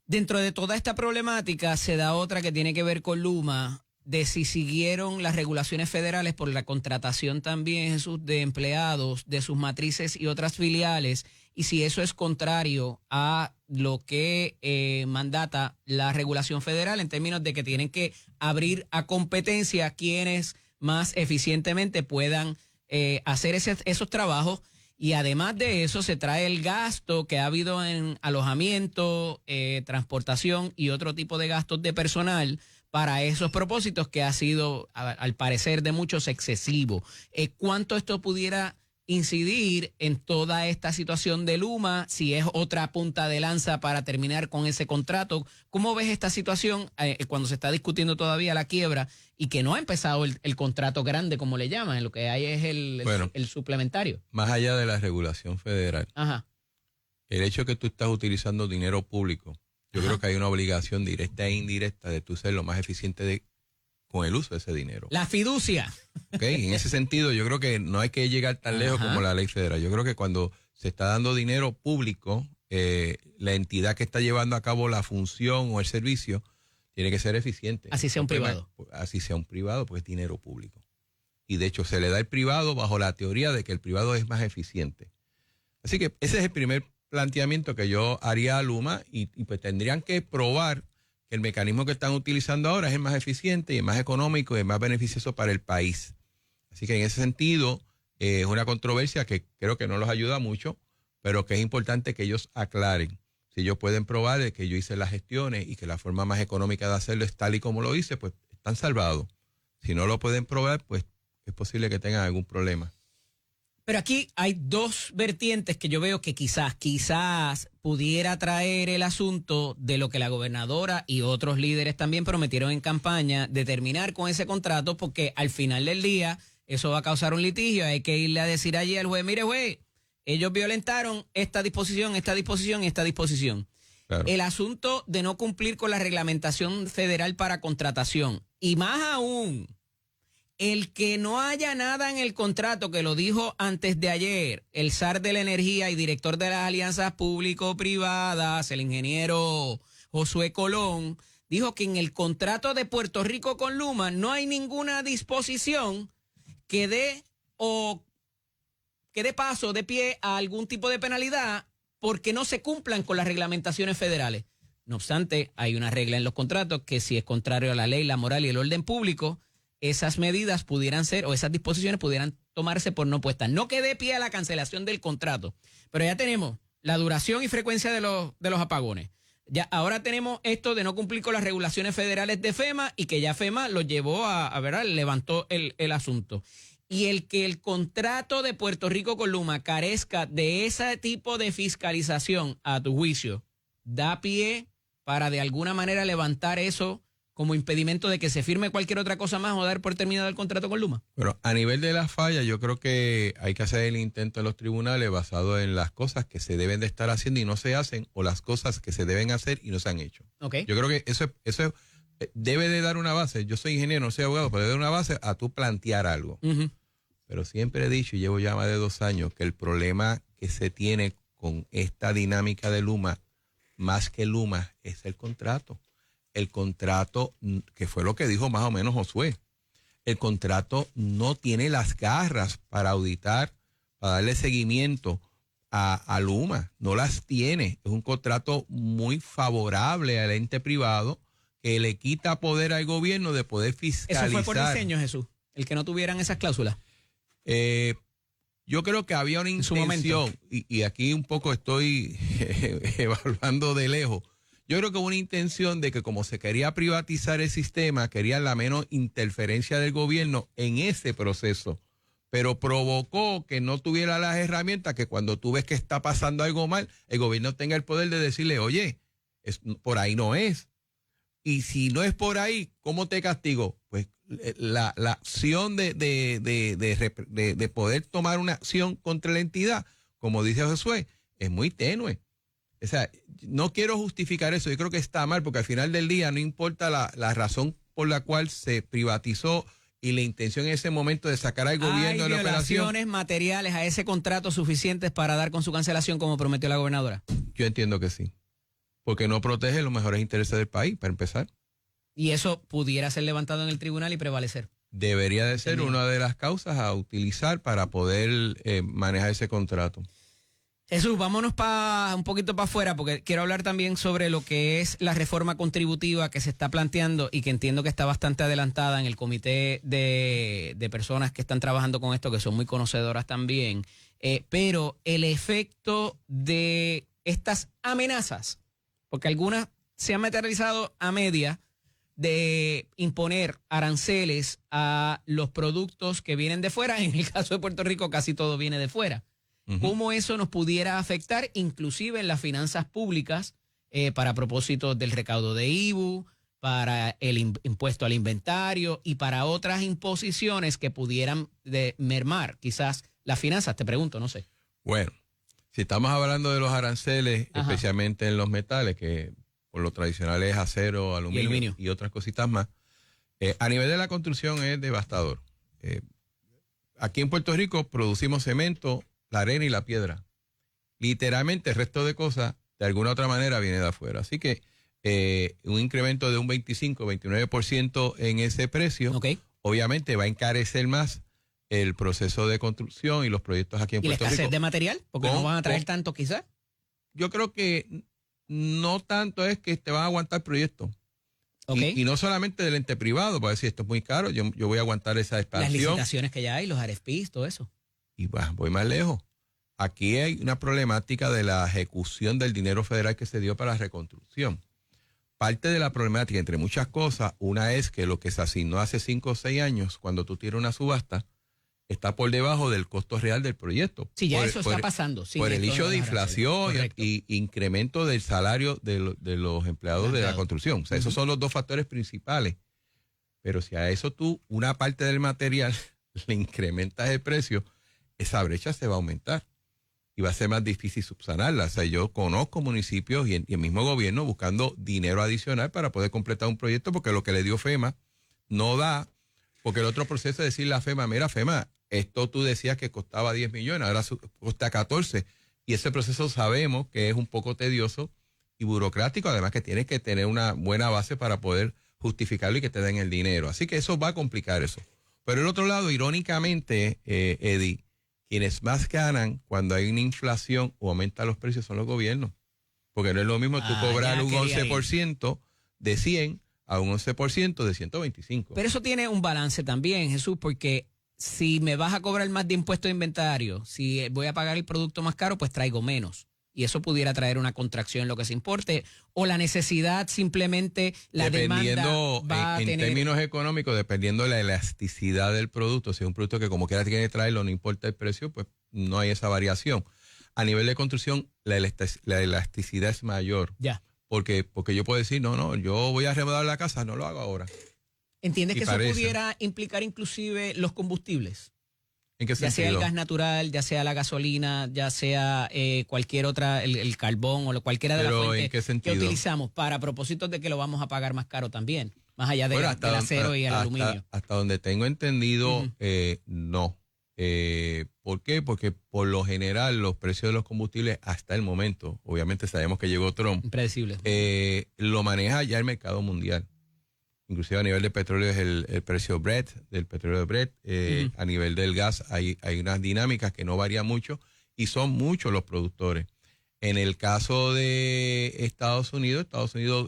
Dentro de toda esta problemática se da otra que tiene que ver con Luma, de si siguieron las regulaciones federales por la contratación también, Jesús, de empleados de sus matrices y otras filiales, y si eso es contrario a lo que mandata la regulación federal en términos de que tienen que abrir a competencia quienes más eficientemente puedan hacer esos trabajos. Y además de eso se trae el gasto que ha habido en alojamiento, transportación y otro tipo de gastos de personal para esos propósitos, que ha sido, al parecer de muchos, excesivo. ¿Cuánto esto pudiera incidir en toda esta situación de Luma, si es otra punta de lanza para terminar con ese contrato. ¿Cómo ves esta situación cuando se está discutiendo todavía la quiebra y que no ha empezado el contrato grande, como le llaman? Lo que hay es el suplementario. Más allá de la regulación federal, Ajá. el hecho de que tú estás utilizando dinero público, yo creo que hay una obligación directa e indirecta de tú ser lo más eficiente con el uso de ese dinero. La fiducia. Okay, en ese sentido, yo creo que no hay que llegar tan lejos como la ley federal. Yo creo que cuando se está dando dinero público, la entidad que está llevando a cabo la función o el servicio tiene que ser eficiente. Así sea un privado. Así sea un privado, porque es dinero público. Y de hecho se le da al privado bajo la teoría de que el privado es más eficiente. Así que ese es el primer planteamiento que yo haría a Luma y pues tendrían que probar que el mecanismo que están utilizando ahora es el más eficiente y el más económico y el más beneficioso para el país. Así que en ese sentido es una controversia que creo que no los ayuda mucho, pero que es importante que ellos aclaren. Si ellos pueden probar de que yo hice las gestiones y que la forma más económica de hacerlo es tal y como lo hice, pues están salvados. Si no lo pueden probar, pues es posible que tengan algún problema. Pero aquí hay dos vertientes que yo veo que quizás pudiera traer el asunto de lo que la gobernadora y otros líderes también prometieron en campaña de terminar con ese contrato, porque al final del día eso va a causar un litigio. Hay que irle a decir allí al juez, mire juez, ellos violentaron esta disposición y esta disposición. Claro. El asunto de no cumplir con la reglamentación federal para contratación y más aún el que no haya nada en el contrato, que lo dijo antes de ayer el zar de la energía y director de las alianzas público-privadas, el ingeniero Josué Colón, dijo que en el contrato de Puerto Rico con Luma no hay ninguna disposición que dé paso, de pie a algún tipo de penalidad porque no se cumplan con las reglamentaciones federales. No obstante, hay una regla en los contratos que si es contrario a la ley, la moral y el orden público, esas medidas pudieran ser, o esas disposiciones pudieran tomarse por no puestas. No que dé pie a la cancelación del contrato, pero ya tenemos la duración y frecuencia de los apagones. Ya ahora tenemos esto de no cumplir con las regulaciones federales de FEMA y que ya FEMA lo llevó ¿verdad? Levantó el asunto. Y el que el contrato de Puerto Rico con Luma carezca de ese tipo de fiscalización, a tu juicio, da pie para de alguna manera levantar eso como impedimento de que se firme cualquier otra cosa más o dar por terminado el contrato con Luma. Bueno, a nivel de la falla, yo creo que hay que hacer el intento en los tribunales basado en las cosas que se deben de estar haciendo y no se hacen, o las cosas que se deben hacer y no se han hecho. Okay. Yo creo que eso debe de dar una base. Yo soy ingeniero, no soy abogado, pero debe dar una base a tú plantear algo. Uh-huh. Pero siempre he dicho, y llevo ya más de 2 años, que el problema que se tiene con esta dinámica de Luma, más que Luma, es el contrato. El contrato, que fue lo que dijo más o menos Josué, el contrato no tiene las garras para auditar, para darle seguimiento a Luma, no las tiene. Es un contrato muy favorable al ente privado que le quita poder al gobierno de poder fiscalizar. ¿Eso fue por diseño, Jesús? El que no tuvieran esas cláusulas. Yo creo que había una intención, y aquí un poco estoy evaluando de lejos. Yo creo que hubo una intención de que como se quería privatizar el sistema, querían la menos interferencia del gobierno en ese proceso, pero provocó que no tuviera las herramientas que cuando tú ves que está pasando algo mal, el gobierno tenga el poder de decirle, oye, por ahí no es. Y si no es por ahí, ¿cómo te castigo? Pues la acción de poder tomar una acción contra la entidad, como dice Josué, es muy tenue. O sea, no quiero justificar eso, yo creo que está mal, porque al final del día no importa la razón por la cual se privatizó y la intención en ese momento de sacar al gobierno de la operación. ¿Hay violaciones materiales a ese contrato suficientes para dar con su cancelación como prometió la gobernadora? Yo entiendo que sí, porque no protege los mejores intereses del país, para empezar. Y eso pudiera ser levantado en el tribunal y prevalecer. Debería de ser una de las causas a utilizar para poder manejar ese contrato. Jesús, vámonos un poquito para afuera porque quiero hablar también sobre lo que es la reforma contributiva que se está planteando y que entiendo que está bastante adelantada en el comité de personas que están trabajando con esto, que son muy conocedoras también. Pero el efecto de estas amenazas, porque algunas se han materializado a media, de imponer aranceles a los productos que vienen de fuera. En el caso de Puerto Rico casi todo viene de fuera. ¿Cómo eso nos pudiera afectar inclusive en las finanzas públicas para propósitos del recaudo de IBU, para el impuesto al inventario y para otras imposiciones que pudieran mermar quizás las finanzas? Te pregunto, no sé. Bueno, si estamos hablando de los aranceles, Ajá. especialmente en los metales, que por lo tradicional es acero, aluminio y otras cositas más, a nivel de la construcción es devastador. Aquí en Puerto Rico producimos cemento, la arena y la piedra. Literalmente el resto de cosas, de alguna u otra manera, viene de afuera. Así que un incremento de un 25-29% en ese precio, obviamente va a encarecer más el proceso de construcción y los proyectos aquí en Puerto Rico. ¿Y la escasez de material? Porque no van a traer tanto quizás. Yo creo que no tanto es que te van a aguantar proyectos. Y no solamente del ente privado, para decir esto es muy caro, yo voy a aguantar esa expansión. Las licitaciones que ya hay, los RFPs, todo eso. Y voy más lejos. Aquí hay una problemática de la ejecución del dinero federal que se dio para la reconstrucción. Parte de la problemática, entre muchas cosas, una es que lo que se asignó hace 5 o 6 años, cuando tú tiras una subasta, está por debajo del costo real del proyecto. Sí, ya eso está pasando. Sí, por el hecho de inflación y incremento del salario de los empleados de la construcción. O sea, esos son los dos factores principales. Pero si a eso tú, una parte del material, le incrementas el precio, esa brecha se va a aumentar y va a ser más difícil subsanarla. O sea, yo conozco municipios y el mismo gobierno buscando dinero adicional para poder completar un proyecto, porque lo que le dio FEMA no da, porque el otro proceso es decirle a FEMA, mira FEMA, esto tú decías que costaba 10 millones, ahora cuesta 14. Y ese proceso sabemos que es un poco tedioso y burocrático, además que tienes que tener una buena base para poder justificarlo y que te den el dinero. Así que eso va a complicar eso. Pero el otro lado, irónicamente, Eddie, quienes más ganan cuando hay una inflación o aumentan los precios son los gobiernos. Porque no es lo mismo tú cobrar un 11% de 100 a un 11% de 125. Pero eso tiene un balance también, Jesús, porque si me vas a cobrar más de impuesto de inventario, si voy a pagar el producto más caro, pues traigo menos. Y eso pudiera traer una contracción en lo que se importe. O la necesidad, simplemente la demanda va a en tener... términos económicos, dependiendo de la elasticidad del producto, si es un producto que como quiera tiene que traerlo, no importa el precio, pues no hay esa variación. A nivel de construcción, la elasticidad es mayor. Ya. Porque yo puedo decir, no, yo voy a remodelar la casa, no lo hago ahora. ¿Entiendes que eso pudiera implicar inclusive los combustibles? ¿En qué sentido? Ya sea el gas natural, ya sea la gasolina, ya sea cualquier otra, el carbón o cualquiera de las fuentes que utilizamos para propósitos de que lo vamos a pagar más caro también, más allá del acero y el aluminio. Hasta donde tengo entendido, no. ¿Por qué? Porque por lo general los precios de los combustibles hasta el momento, obviamente sabemos que llegó Trump, impredecible, lo maneja ya el mercado mundial. Inclusive a nivel de petróleo es el precio Brent, del petróleo de Brent. A nivel del gas hay unas dinámicas que no varían mucho y son muchos los productores. En el caso de Estados Unidos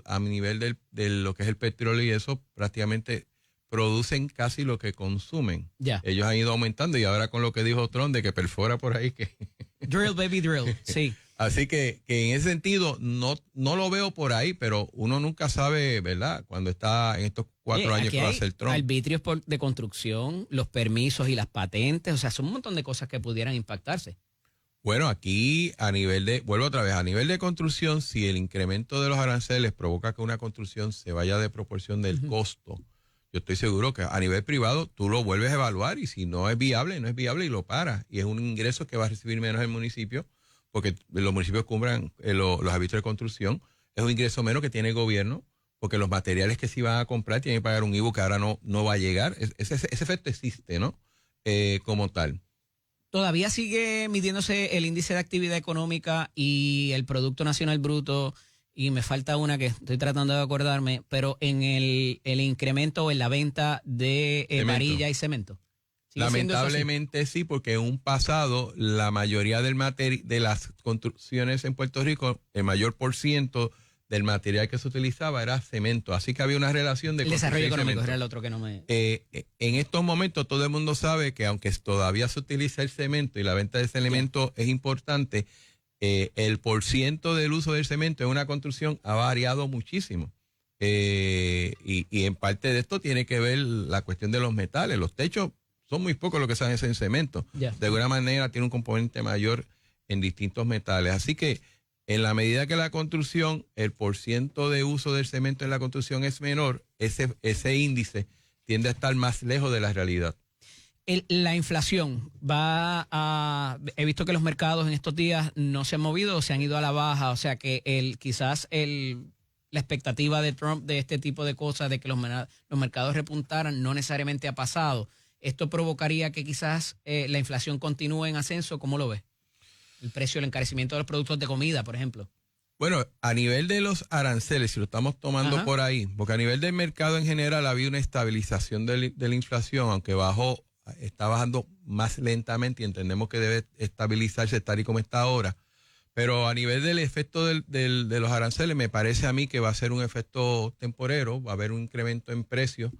a nivel de lo que es el petróleo y eso, prácticamente producen casi lo que consumen. Ya. Ellos han ido aumentando y ahora con lo que dijo Trump de que perfora por ahí que... Drill, baby, drill, sí. Así que en ese sentido no lo veo por ahí, pero uno nunca sabe, ¿verdad? Cuando está en estos 4 años que va a ser Trump. Arbitrios de construcción, los permisos y las patentes, o sea, son un montón de cosas que pudieran impactarse. Bueno, aquí vuelvo otra vez, a nivel de construcción, si el incremento de los aranceles provoca que una construcción se vaya de proporción del costo, yo estoy seguro que a nivel privado tú lo vuelves a evaluar y si no es viable y lo paras. Y es un ingreso que va a recibir menos el municipio, porque los municipios cumplan los arbitrios de construcción. Es un ingreso menos que tiene el gobierno, porque los materiales que sí van a comprar tienen que pagar un IVU que ahora no va a llegar. Ese efecto existe, ¿no? Como tal. Todavía sigue midiéndose el índice de actividad económica y el Producto Nacional Bruto, y me falta una que estoy tratando de acordarme, pero en el incremento o en la venta de varilla y cemento. Lamentablemente sí, porque en un pasado la mayoría de las construcciones en Puerto Rico, el mayor % del material que se utilizaba era cemento, así que había una relación de... El desarrollo económico era el otro que no me... En estos momentos todo el mundo sabe que aunque todavía se utiliza el cemento y la venta de ese elemento es importante, el % del uso del cemento en una construcción ha variado muchísimo. y en parte de esto tiene que ver la cuestión de los metales. Los techos son muy pocos lo que se hacen en cemento. Ya. De alguna manera tiene un componente mayor en distintos metales. Así que en la medida que la construcción, el % de uso del cemento en la construcción es menor, ese índice tiende a estar más lejos de la realidad. La inflación he visto que los mercados en estos días no se han movido, se han ido a la baja, o sea que la expectativa de Trump de este tipo de cosas, de que los mercados repuntaran, no necesariamente ha pasado. ¿Esto provocaría que quizás la inflación continúe en ascenso? ¿Cómo lo ves? El precio, el encarecimiento de los productos de comida, por ejemplo. Bueno, a nivel de los aranceles, si lo estamos tomando por ahí, porque a nivel del mercado en general ha habido una estabilización de la inflación, aunque está bajando más lentamente y entendemos que debe estabilizarse tal y como está ahora. Pero a nivel del efecto de los aranceles, me parece a mí que va a ser un efecto temporero, va a haber un incremento en precios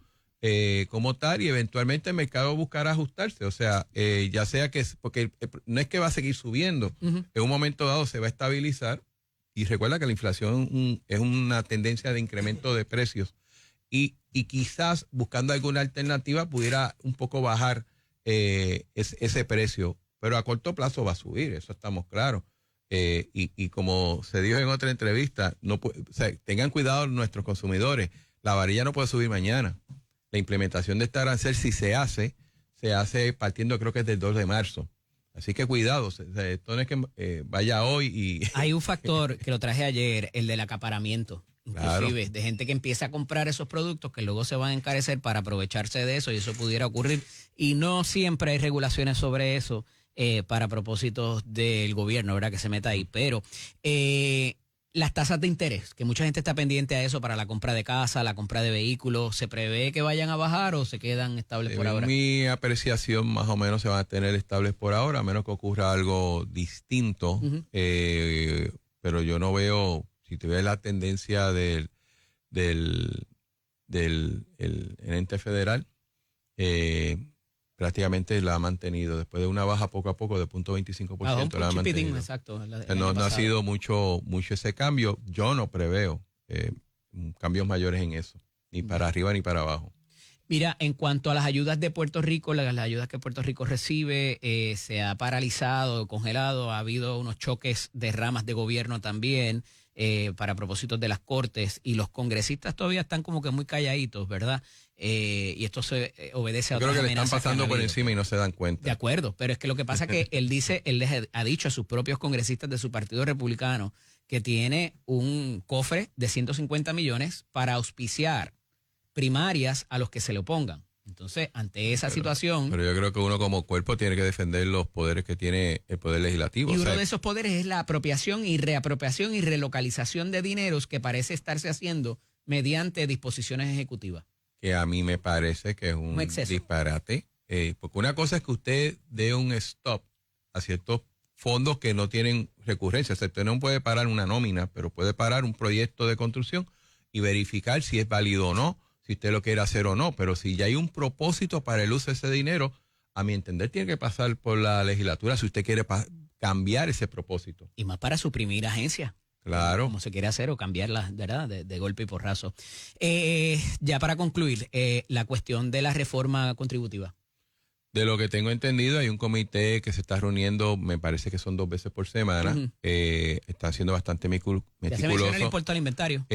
como tal y eventualmente el mercado buscará ajustarse. O sea, ya sea que, porque no es que va a seguir subiendo, en un momento dado se va a estabilizar y recuerda que la inflación es una tendencia de incremento de precios y quizás buscando alguna alternativa pudiera un poco bajar ese precio, pero a corto plazo va a subir, eso estamos claros. Y como se dijo en otra entrevista, o sea, tengan cuidado nuestros consumidores, la varilla no puede subir mañana. La implementación de este arancel, si se hace partiendo creo que es del 2 de marzo. Así que cuidado, esto no es que vaya hoy y... Hay un factor que lo traje ayer, el del acaparamiento. Inclusive, de gente que empieza a comprar esos productos que luego se van a encarecer para aprovecharse de eso y eso pudiera ocurrir. Y no siempre hay regulaciones sobre eso para propósitos del gobierno, ¿verdad? Que se meta ahí. Pero las tasas de interés, que mucha gente está pendiente a eso para la compra de casa, la compra de vehículos, ¿se prevé que vayan a bajar o se quedan estables por ahora? Mi apreciación más o menos se van a tener estables por ahora, a menos que ocurra algo distinto. Pero yo no veo... Si te ves la tendencia del ente federal, prácticamente la ha mantenido. Después de una baja poco a poco de 0.25%, la ha mantenido. Exacto, no ha sido mucho ese cambio. Yo no preveo cambios mayores en eso, ni para arriba ni para abajo. Mira, en cuanto a las ayudas de Puerto Rico, las ayudas que Puerto Rico recibe, se ha paralizado, congelado, ha habido unos choques de ramas de gobierno también. Para propósitos de las cortes y los congresistas todavía están como que muy calladitos, ¿verdad? Y esto se obedece a otras amenazas. Creo que le están pasando por encima y no se dan cuenta. De acuerdo, pero es que lo que pasa es que él les ha dicho a sus propios congresistas de su partido republicano que tiene un cofre de 150 millones para auspiciar primarias a los que se le opongan. Entonces, ante esa situación... Pero yo creo que uno como cuerpo tiene que defender los poderes que tiene el Poder Legislativo. Y uno de esos poderes es la apropiación y reapropiación y relocalización de dineros que parece estarse haciendo mediante disposiciones ejecutivas. Que a mí me parece que es un disparate. Porque una cosa es que usted dé un stop a ciertos fondos que no tienen recurrencia. O sea, usted no puede parar una nómina, pero puede parar un proyecto de construcción y verificar si es válido o no, si usted lo quiere hacer o no, pero si ya hay un propósito para el uso de ese dinero, a mi entender tiene que pasar por la legislatura si usted quiere cambiar ese propósito. Y más para suprimir agencias. Claro. Como se quiere hacer o cambiarlas, ¿verdad? De golpe y porrazo. Ya para concluir, la cuestión de la reforma contributiva. De lo que tengo entendido, hay un comité que se está reuniendo, me parece que son 2 veces por semana. Está siendo bastante meticuloso. ¿Ya se menciona el impuesto al inventario?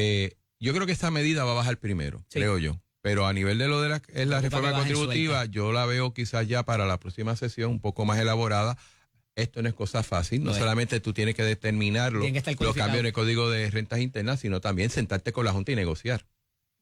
Yo creo que esta medida va a bajar primero, creo yo. Pero a nivel de lo de la reforma contributiva, yo la veo quizás ya para la próxima sesión un poco más elaborada. Esto no es cosa fácil, no solamente tú tienes que determinarlo, los cambios en el Código de Rentas Internas, sino también sentarte con la Junta y negociar.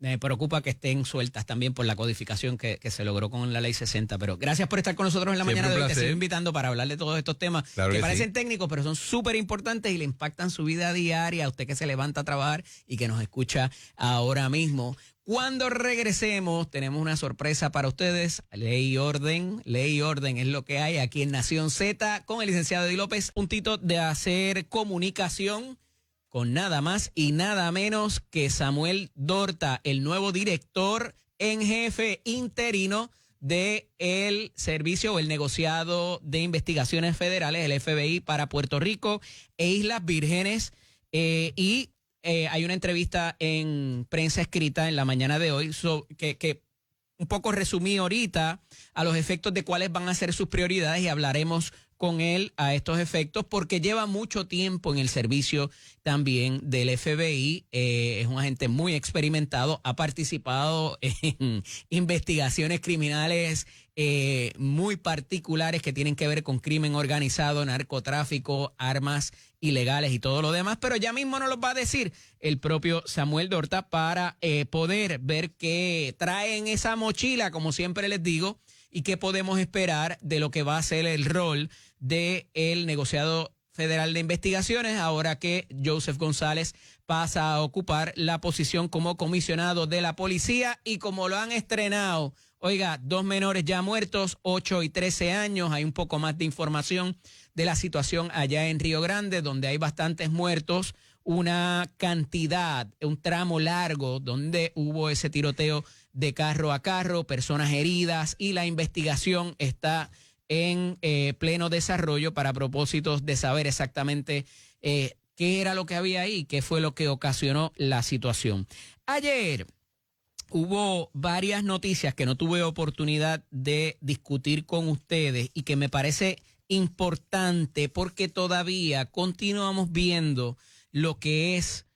Me preocupa que estén sueltas también por la codificación que se logró con la Ley 60. Pero gracias por estar con nosotros en la mañana de hoy. Te sigo invitando para hablar de todos estos temas que parecen técnicos, pero son súper importantes y le impactan su vida diaria a usted que se levanta a trabajar y que nos escucha ahora mismo. Cuando regresemos, tenemos una sorpresa para ustedes. Ley y orden es lo que hay aquí en Nación Z con el licenciado Eddie López. Puntito de hacer comunicación con nada más y nada menos que Samuel Dorta, el nuevo director en jefe interino de el servicio o el negociado de investigaciones federales, el FBI, para Puerto Rico e Islas Vírgenes. Y hay una entrevista en prensa escrita en la mañana de hoy que un poco resumí ahorita a los efectos de cuáles van a ser sus prioridades y hablaremos con él a estos efectos porque lleva mucho tiempo en el servicio también del FBI. Es un agente muy experimentado, ha participado en investigaciones criminales muy particulares que tienen que ver con crimen organizado, narcotráfico, armas ilegales y todo lo demás, pero ya mismo nos los va a decir el propio Samuel Dorta para poder ver qué trae en esa mochila, como siempre les digo, y qué podemos esperar de lo que va a ser el rol del negociado federal de investigaciones ahora que Joseph González pasa a ocupar la posición como comisionado de la policía y como lo han estrenado. Oiga, 2 menores ya muertos, 8 y 13 años. Hay un poco más de información de la situación allá en Río Grande, donde hay bastantes muertos, una cantidad, un tramo largo donde hubo ese tiroteo de carro a carro, personas heridas y la investigación está en pleno desarrollo para propósitos de saber exactamente qué era lo que había ahí, qué fue lo que ocasionó la situación. Ayer hubo varias noticias que no tuve oportunidad de discutir con ustedes y que me parece importante porque todavía continuamos viendo lo que es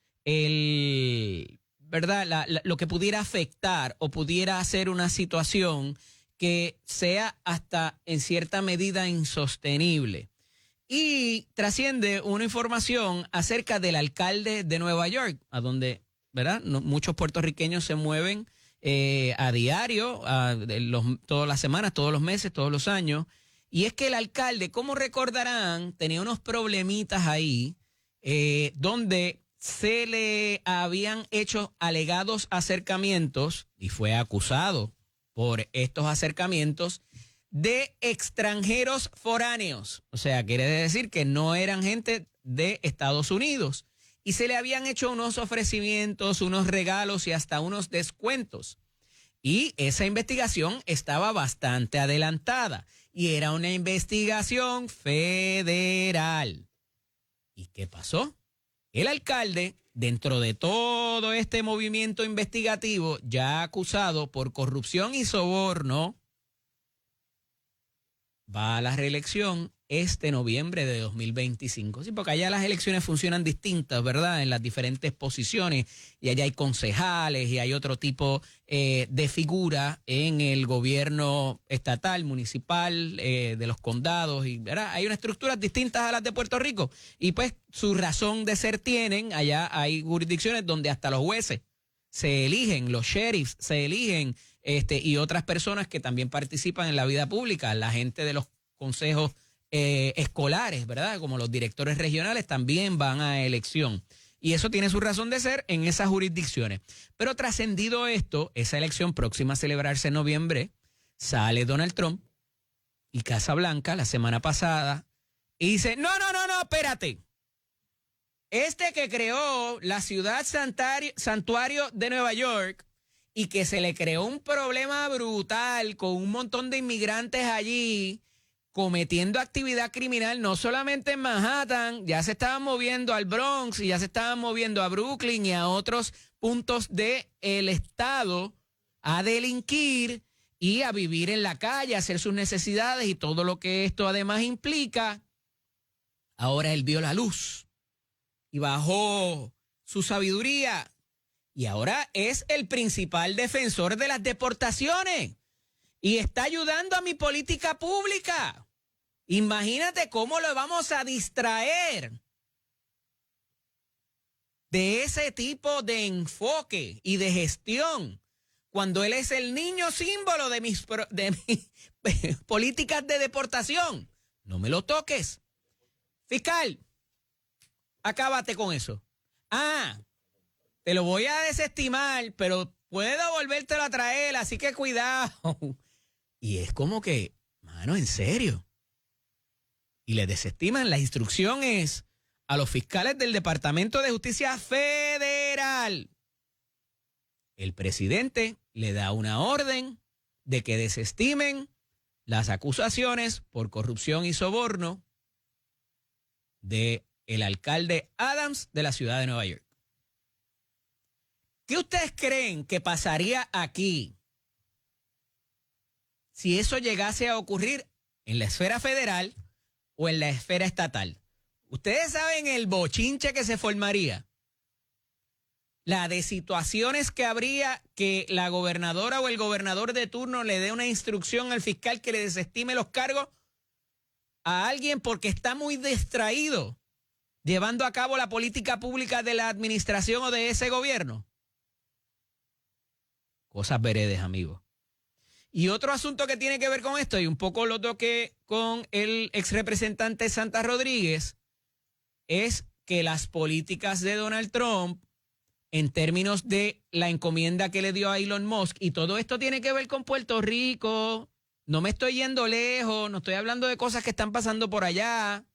¿verdad? Lo que pudiera afectar o pudiera hacer una situación que sea hasta en cierta medida insostenible. Y trasciende una información acerca del alcalde de Nueva York, a donde, ¿verdad? Muchos puertorriqueños se mueven a diario, todas las semanas, todos los meses, todos los años. Y es que el alcalde, como recordarán, tenía unos problemitas ahí donde se le habían hecho alegados acercamientos y fue acusado por estos acercamientos de extranjeros foráneos. O sea, quiere decir que no eran gente de Estados Unidos. Y se le habían hecho unos ofrecimientos, unos regalos y hasta unos descuentos. Y esa investigación estaba bastante adelantada. Y era una investigación federal. ¿Y qué pasó? El alcalde, dentro de todo este movimiento investigativo, ya acusado por corrupción y soborno, va a la reelección este noviembre de 2025. Sí, porque allá las elecciones funcionan distintas, ¿verdad? En las diferentes posiciones. Y allá hay concejales y hay otro tipo de figura en el gobierno estatal, municipal, de los condados. Y, ¿verdad? Hay unas estructuras distintas a las de Puerto Rico. Y pues su razón de ser tienen. Allá hay jurisdicciones donde hasta los jueces se eligen, los sheriffs se eligen, y otras personas que también participan en la vida pública, la gente de los consejos escolares, ¿verdad? Como los directores regionales también van a elección. Y eso tiene su razón de ser en esas jurisdicciones. Pero trascendido esto, esa elección próxima a celebrarse en noviembre, sale Donald Trump y Casa Blanca la semana pasada y dice, no, espérate. Este que creó la ciudad santuario de Nueva York y que se le creó un problema brutal con un montón de inmigrantes allí cometiendo actividad criminal, no solamente en Manhattan, ya se estaban moviendo al Bronx y ya se estaban moviendo a Brooklyn y a otros puntos del estado a delinquir y a vivir en la calle, a hacer sus necesidades y todo lo que esto además implica. Ahora él vio la luz y bajó su sabiduría y ahora es el principal defensor de las deportaciones y está ayudando a mi política pública. Imagínate cómo lo vamos a distraer de ese tipo de enfoque y de gestión cuando él es el niño símbolo de mis políticas de deportación. No me lo toques. Fiscal, acábate con eso. Te lo voy a desestimar, pero puedo volvértelo a traer, así que cuidado. Y es como que, mano, en serio. Y le desestiman las instrucciones a los fiscales del Departamento de Justicia Federal. El presidente le da una orden de que desestimen las acusaciones por corrupción y soborno de el alcalde Adams de la ciudad de Nueva York. ¿Qué ustedes creen que pasaría aquí si eso llegase a ocurrir en la esfera federal o en la esfera estatal? Ustedes saben el bochinche que se formaría, la de situaciones que habría que la gobernadora o el gobernador de turno le dé una instrucción al fiscal que le desestime los cargos a alguien porque está muy distraído llevando a cabo la política pública de la administración o de ese gobierno. Cosas veredes, amigos. Y otro asunto que tiene que ver con esto, y un poco lo toqué con el ex representante Santa Rodríguez, es que las políticas de Donald Trump, en términos de la encomienda que le dio a Elon Musk, y todo esto tiene que ver con Puerto Rico, no me estoy yendo lejos, no estoy hablando de cosas que están pasando por allá,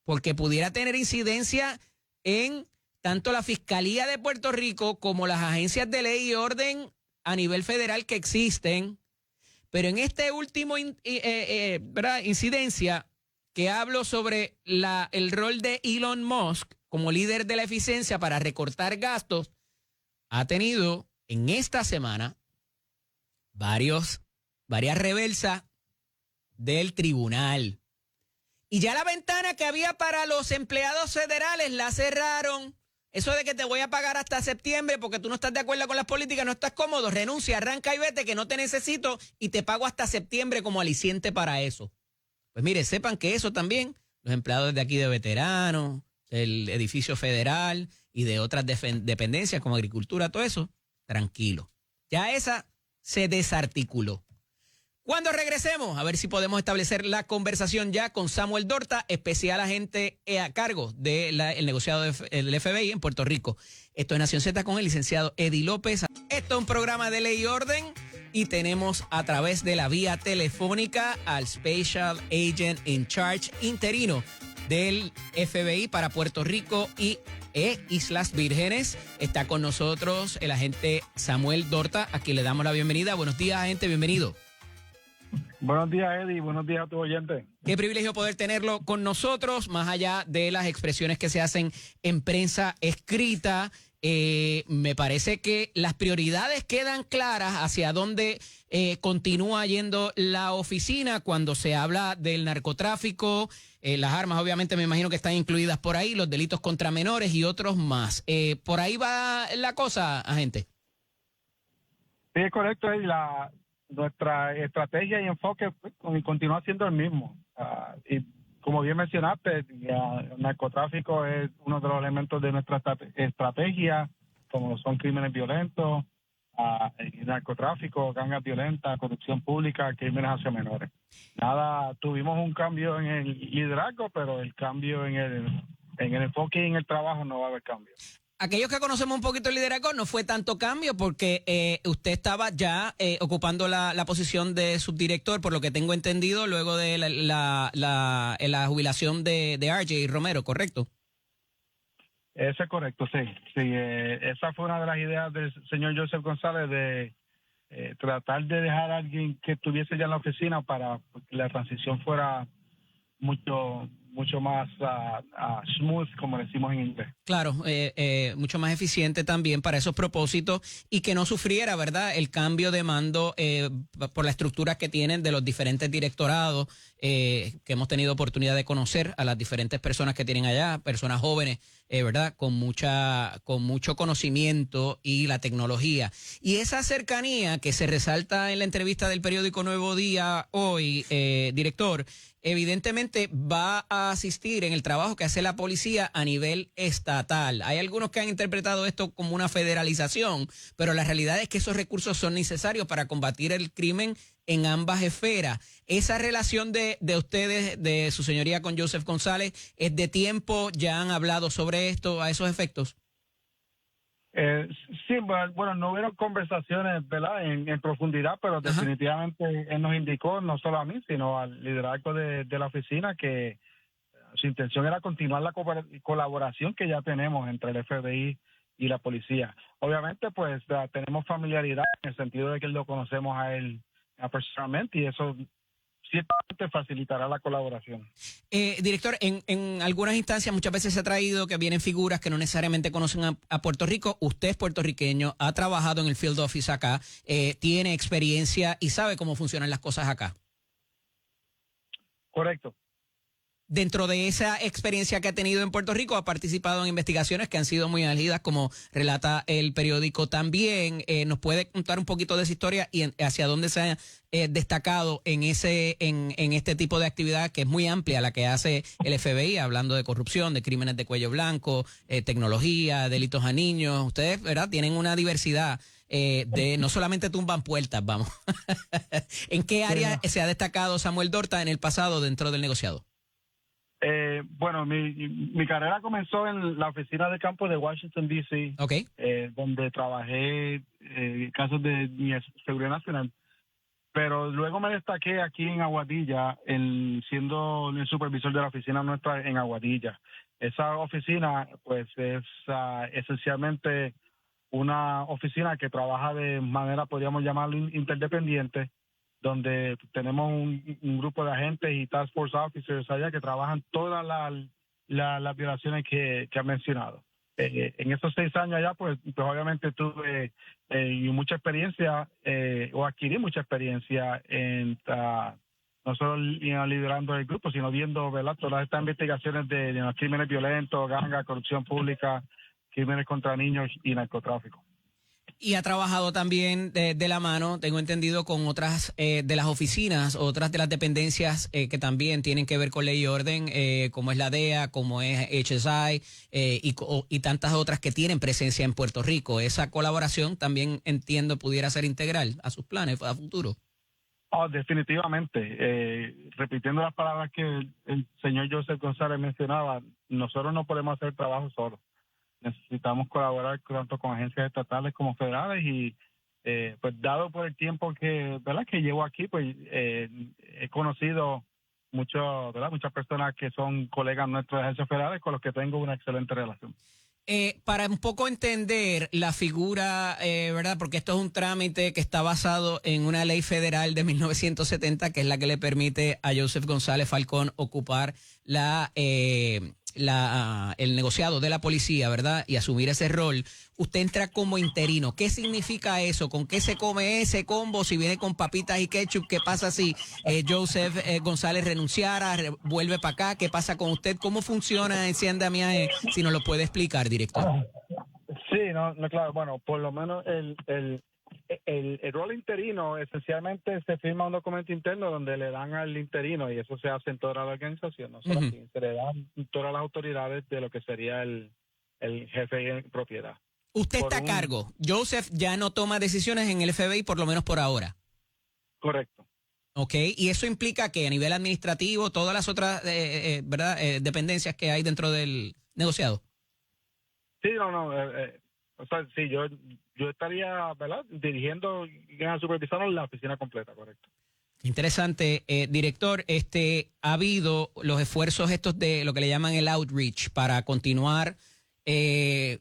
porque pudiera tener incidencia en tanto la Fiscalía de Puerto Rico como las agencias de ley y orden a nivel federal que existen. Pero en este último incidencia que hablo sobre el rol de Elon Musk como líder de la eficiencia para recortar gastos, ha tenido en esta semana varias reversas del tribunal. Y ya la ventana que había para los empleados federales la cerraron. Eso de que te voy a pagar hasta septiembre porque tú no estás de acuerdo con las políticas, no estás cómodo, renuncia, arranca y vete que no te necesito y te pago hasta septiembre como aliciente para eso. Pues mire, sepan que eso también, los empleados de aquí de veteranos, el edificio federal y de otras dependencias como agricultura, todo eso, tranquilo. Ya esa se desarticuló. Cuando regresemos, a ver si podemos establecer la conversación ya con Samuel Dorta, especial agente a cargo del negociado del FBI en Puerto Rico. Esto es Nación Z con el licenciado Eddie López. Esto es un programa de ley y orden y tenemos a través de la vía telefónica al Special Agent in Charge interino del FBI para Puerto Rico y Islas Vírgenes. Está con nosotros el agente Samuel Dorta, a quien le damos la bienvenida. Buenos días, agente, bienvenido. Buenos días, Eddie. Buenos días a tu oyente. Qué privilegio poder tenerlo con nosotros, más allá de las expresiones que se hacen en prensa escrita. Me parece que las prioridades quedan claras hacia dónde continúa yendo la oficina cuando se habla del narcotráfico. Las armas, obviamente, me imagino que están incluidas por ahí, los delitos contra menores y otros más. ¿Por ahí va la cosa, agente? Sí, es correcto, Eddie. Nuestra estrategia y enfoque continúa siendo el mismo. Y como bien mencionaste, el narcotráfico es uno de los elementos de nuestra estrategia, como son crímenes violentos, narcotráfico, gangas violentas, corrupción pública, crímenes hacia menores. Tuvimos un cambio en el liderazgo, pero el cambio en el enfoque y en el trabajo no va a haber cambio. Aquellos que conocemos un poquito el liderazgo, no fue tanto cambio porque usted estaba ya ocupando la posición de subdirector, por lo que tengo entendido, luego de la jubilación de RJ Romero, ¿correcto? Eso es correcto, sí. Esa fue una de las ideas del señor Joseph González de tratar de dejar a alguien que estuviese ya en la oficina para que la transición fuera mucho más smooth, como decimos en inglés. Claro, mucho más eficiente también para esos propósitos y que no sufriera, ¿verdad?, el cambio de mando por la estructura que tienen de los diferentes directorados que hemos tenido oportunidad de conocer a las diferentes personas que tienen allá, personas jóvenes, ¿verdad?, con mucho conocimiento y la tecnología. Y esa cercanía que se resalta en la entrevista del periódico Nuevo Día hoy, director, evidentemente va a asistir en el trabajo que hace la policía a nivel estatal. Hay algunos que han interpretado esto como una federalización, pero la realidad es que esos recursos son necesarios para combatir el crimen en ambas esferas. Esa relación de ustedes, de su señoría con Joseph González, ¿es de tiempo? ¿Ya han hablado sobre esto a esos efectos? Sí, bueno, no hubieron conversaciones, ¿verdad?, en profundidad, pero definitivamente él nos indicó, no solo a mí, sino al liderazgo de la oficina, que su intención era continuar la colaboración que ya tenemos entre el FBI y la policía. Obviamente, pues tenemos familiaridad en el sentido de que lo conocemos a él personalmente y eso ciertamente facilitará la colaboración. Director, en algunas instancias muchas veces se ha traído que vienen figuras que no necesariamente conocen a Puerto Rico. Usted es puertorriqueño, ha trabajado en el field office acá, tiene experiencia y sabe cómo funcionan las cosas acá. Correcto. Dentro de esa experiencia que ha tenido en Puerto Rico, ha participado en investigaciones que han sido muy álgidas, como relata el periódico también. ¿Nos puede contar un poquito de esa historia y hacia dónde se ha destacado en este tipo de actividad que es muy amplia, la que hace el FBI, hablando de corrupción, de crímenes de cuello blanco, tecnología, delitos a niños? Ustedes, ¿verdad?, tienen una diversidad de no solamente tumban puertas, vamos. ¿En qué área se ha destacado Samuel Dorta en el pasado dentro del negociado? Bueno, mi carrera comenzó en la oficina de campo de Washington, D.C., Okay. donde trabajé casos de seguridad nacional. Pero luego me destaqué aquí en Aguadilla, siendo el supervisor de la oficina nuestra en Aguadilla. Esa oficina, pues, es esencialmente una oficina que trabaja de manera, podríamos llamarlo, interdependiente, donde tenemos un grupo de agentes y task force officers allá que trabajan todas las violaciones que han mencionado. En esos 6 años allá, pues obviamente tuve mucha experiencia, o adquirí mucha experiencia no solo liderando el grupo, sino viendo, ¿verdad?, todas estas investigaciones de los crímenes violentos, ganga, corrupción pública, crímenes contra niños y narcotráfico. Y ha trabajado también de la mano, tengo entendido, con otras de las oficinas, otras de las dependencias que también tienen que ver con ley y orden, como es la DEA, como es HSI y tantas otras que tienen presencia en Puerto Rico. Esa colaboración también, entiendo, pudiera ser integral a sus planes a futuro. Oh, definitivamente. Repitiendo las palabras que el señor Joseph González mencionaba, nosotros no podemos hacer trabajo solos. Necesitamos colaborar tanto con agencias estatales como federales y pues dado por el tiempo que llevo aquí, pues he conocido muchas personas que son colegas nuestros de agencias federales con los que tengo una excelente relación. Para un poco entender la figura, ¿verdad? Porque esto es un trámite que está basado en una ley federal de 1970, que es la que le permite a Joseph González Falcón ocupar el negociado de la policía, ¿verdad?, y asumir ese rol. Usted entra como interino. ¿Qué significa eso? ¿Con qué se come ese combo? Si viene con papitas y ketchup, ¿qué pasa si Joseph González renunciara, vuelve para acá? ¿Qué pasa con usted? ¿Cómo funciona ese andamiaje? Si nos lo puede explicar, director. Sí, claro. Bueno, por lo menos el rol interino, esencialmente se firma un documento interno donde le dan al interino, y eso se hace en toda la organización, no solo aquí, se le dan todas las autoridades de lo que sería el jefe en propiedad. Usted está a cargo. Joseph ya no toma decisiones en el FBI, por lo menos por ahora. Correcto. Ok, y eso implica que a nivel administrativo, todas las otras dependencias que hay dentro del negociado. Sí, o sea, sí, yo estaría, ¿verdad?, dirigiendo y supervisando la oficina completa, correcto. Interesante, director. Ha habido los esfuerzos estos de lo que le llaman el outreach para continuar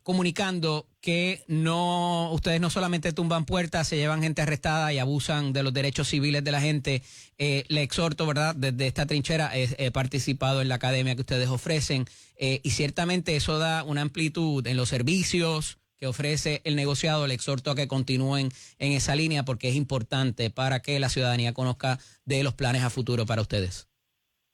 comunicando que ustedes no solamente tumban puertas, se llevan gente arrestada y abusan de los derechos civiles de la gente. Le exhorto, ¿verdad?, desde esta trinchera he participado en la academia que ustedes ofrecen y ciertamente eso da una amplitud en los servicios que ofrece el negociado. Le exhorto a que continúen en esa línea porque es importante para que la ciudadanía conozca de los planes a futuro para ustedes.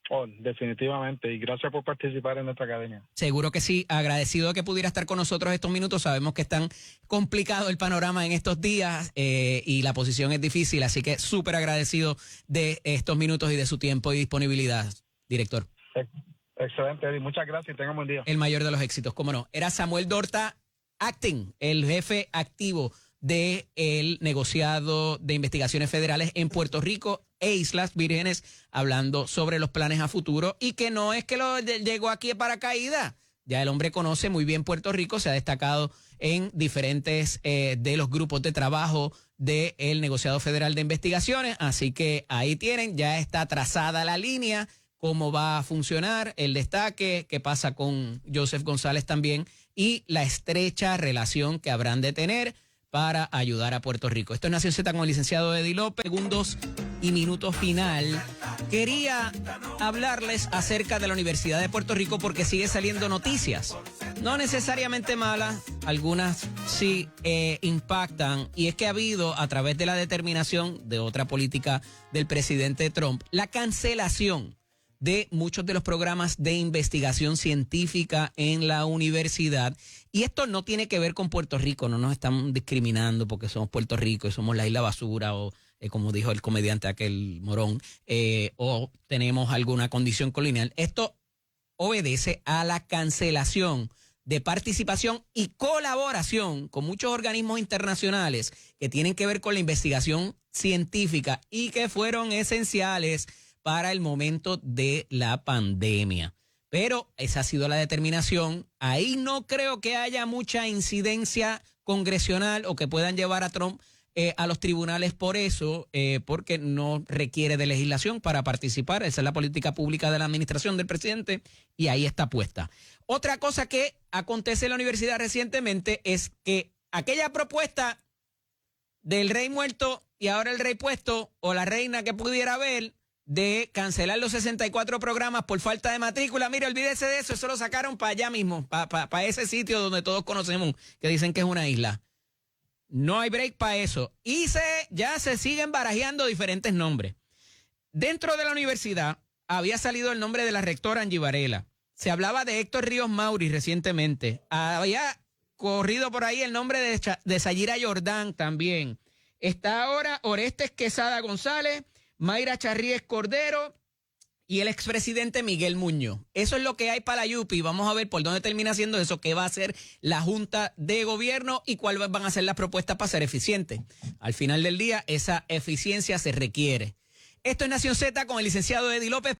Oh, definitivamente, y gracias por participar en nuestra academia. Seguro que sí, agradecido de que pudiera estar con nosotros estos minutos. Sabemos que es tan complicado el panorama en estos días y la posición es difícil, así que súper agradecido de estos minutos y de su tiempo y disponibilidad, director. Excelente, Eddie, muchas gracias y tenga un buen día. El mayor de los éxitos, cómo no. Era Samuel Dorta Acting, el jefe activo del negociado de investigaciones federales en Puerto Rico e Islas Vírgenes, hablando sobre los planes a futuro y que no es que llegó aquí de paracaídas. Ya el hombre conoce muy bien Puerto Rico, se ha destacado en diferentes de los grupos de trabajo del negociado federal de investigaciones, así que ahí tienen, ya está trazada la línea, cómo va a funcionar el destaque, qué pasa con Joseph González también y la estrecha relación que habrán de tener para ayudar a Puerto Rico. Esto es Nación Z con el licenciado Eddie López. Segundos y minuto final quería hablarles acerca de la Universidad de Puerto Rico porque sigue saliendo noticias. No necesariamente malas, algunas sí impactan. Y es que ha habido, a través de la determinación de otra política del presidente Trump, la cancelación de muchos de los programas de investigación científica en la universidad. Y esto no tiene que ver con Puerto Rico, no nos están discriminando porque somos Puerto Rico y somos la isla basura o como dijo el comediante aquel morón, o tenemos alguna condición colonial. Esto obedece a la cancelación de participación y colaboración con muchos organismos internacionales que tienen que ver con la investigación científica y que fueron esenciales para el momento de la pandemia. Pero esa ha sido la determinación. Ahí no creo que haya mucha incidencia congresional o que puedan llevar a Trump a los tribunales por eso, porque no requiere de legislación para participar. Esa es la política pública de la administración del presidente y ahí está puesta. Otra cosa que acontece en la universidad recientemente es que aquella propuesta del rey muerto y ahora el rey puesto o la reina que pudiera haber de cancelar los 64 programas por falta de matrícula, mire, olvídese de eso lo sacaron para allá mismo, para ese sitio donde todos conocemos, que dicen que es una isla. No hay break para eso. Y ya se siguen barajeando diferentes nombres. Dentro de la universidad había salido el nombre de la rectora Angie Varela. Se hablaba de Héctor Ríos Mauri recientemente. Había corrido por ahí el nombre de Sayira Jordán también. Está ahora Orestes Quesada González, Mayra Charríes Cordero y el expresidente Miguel Muñoz. Eso es lo que hay para la Yupi. Vamos a ver por dónde termina siendo eso, qué va a hacer la Junta de Gobierno y cuáles van a ser las propuestas para ser eficientes. Al final del día, esa eficiencia se requiere. Esto es Nación Z con el licenciado Eddie López.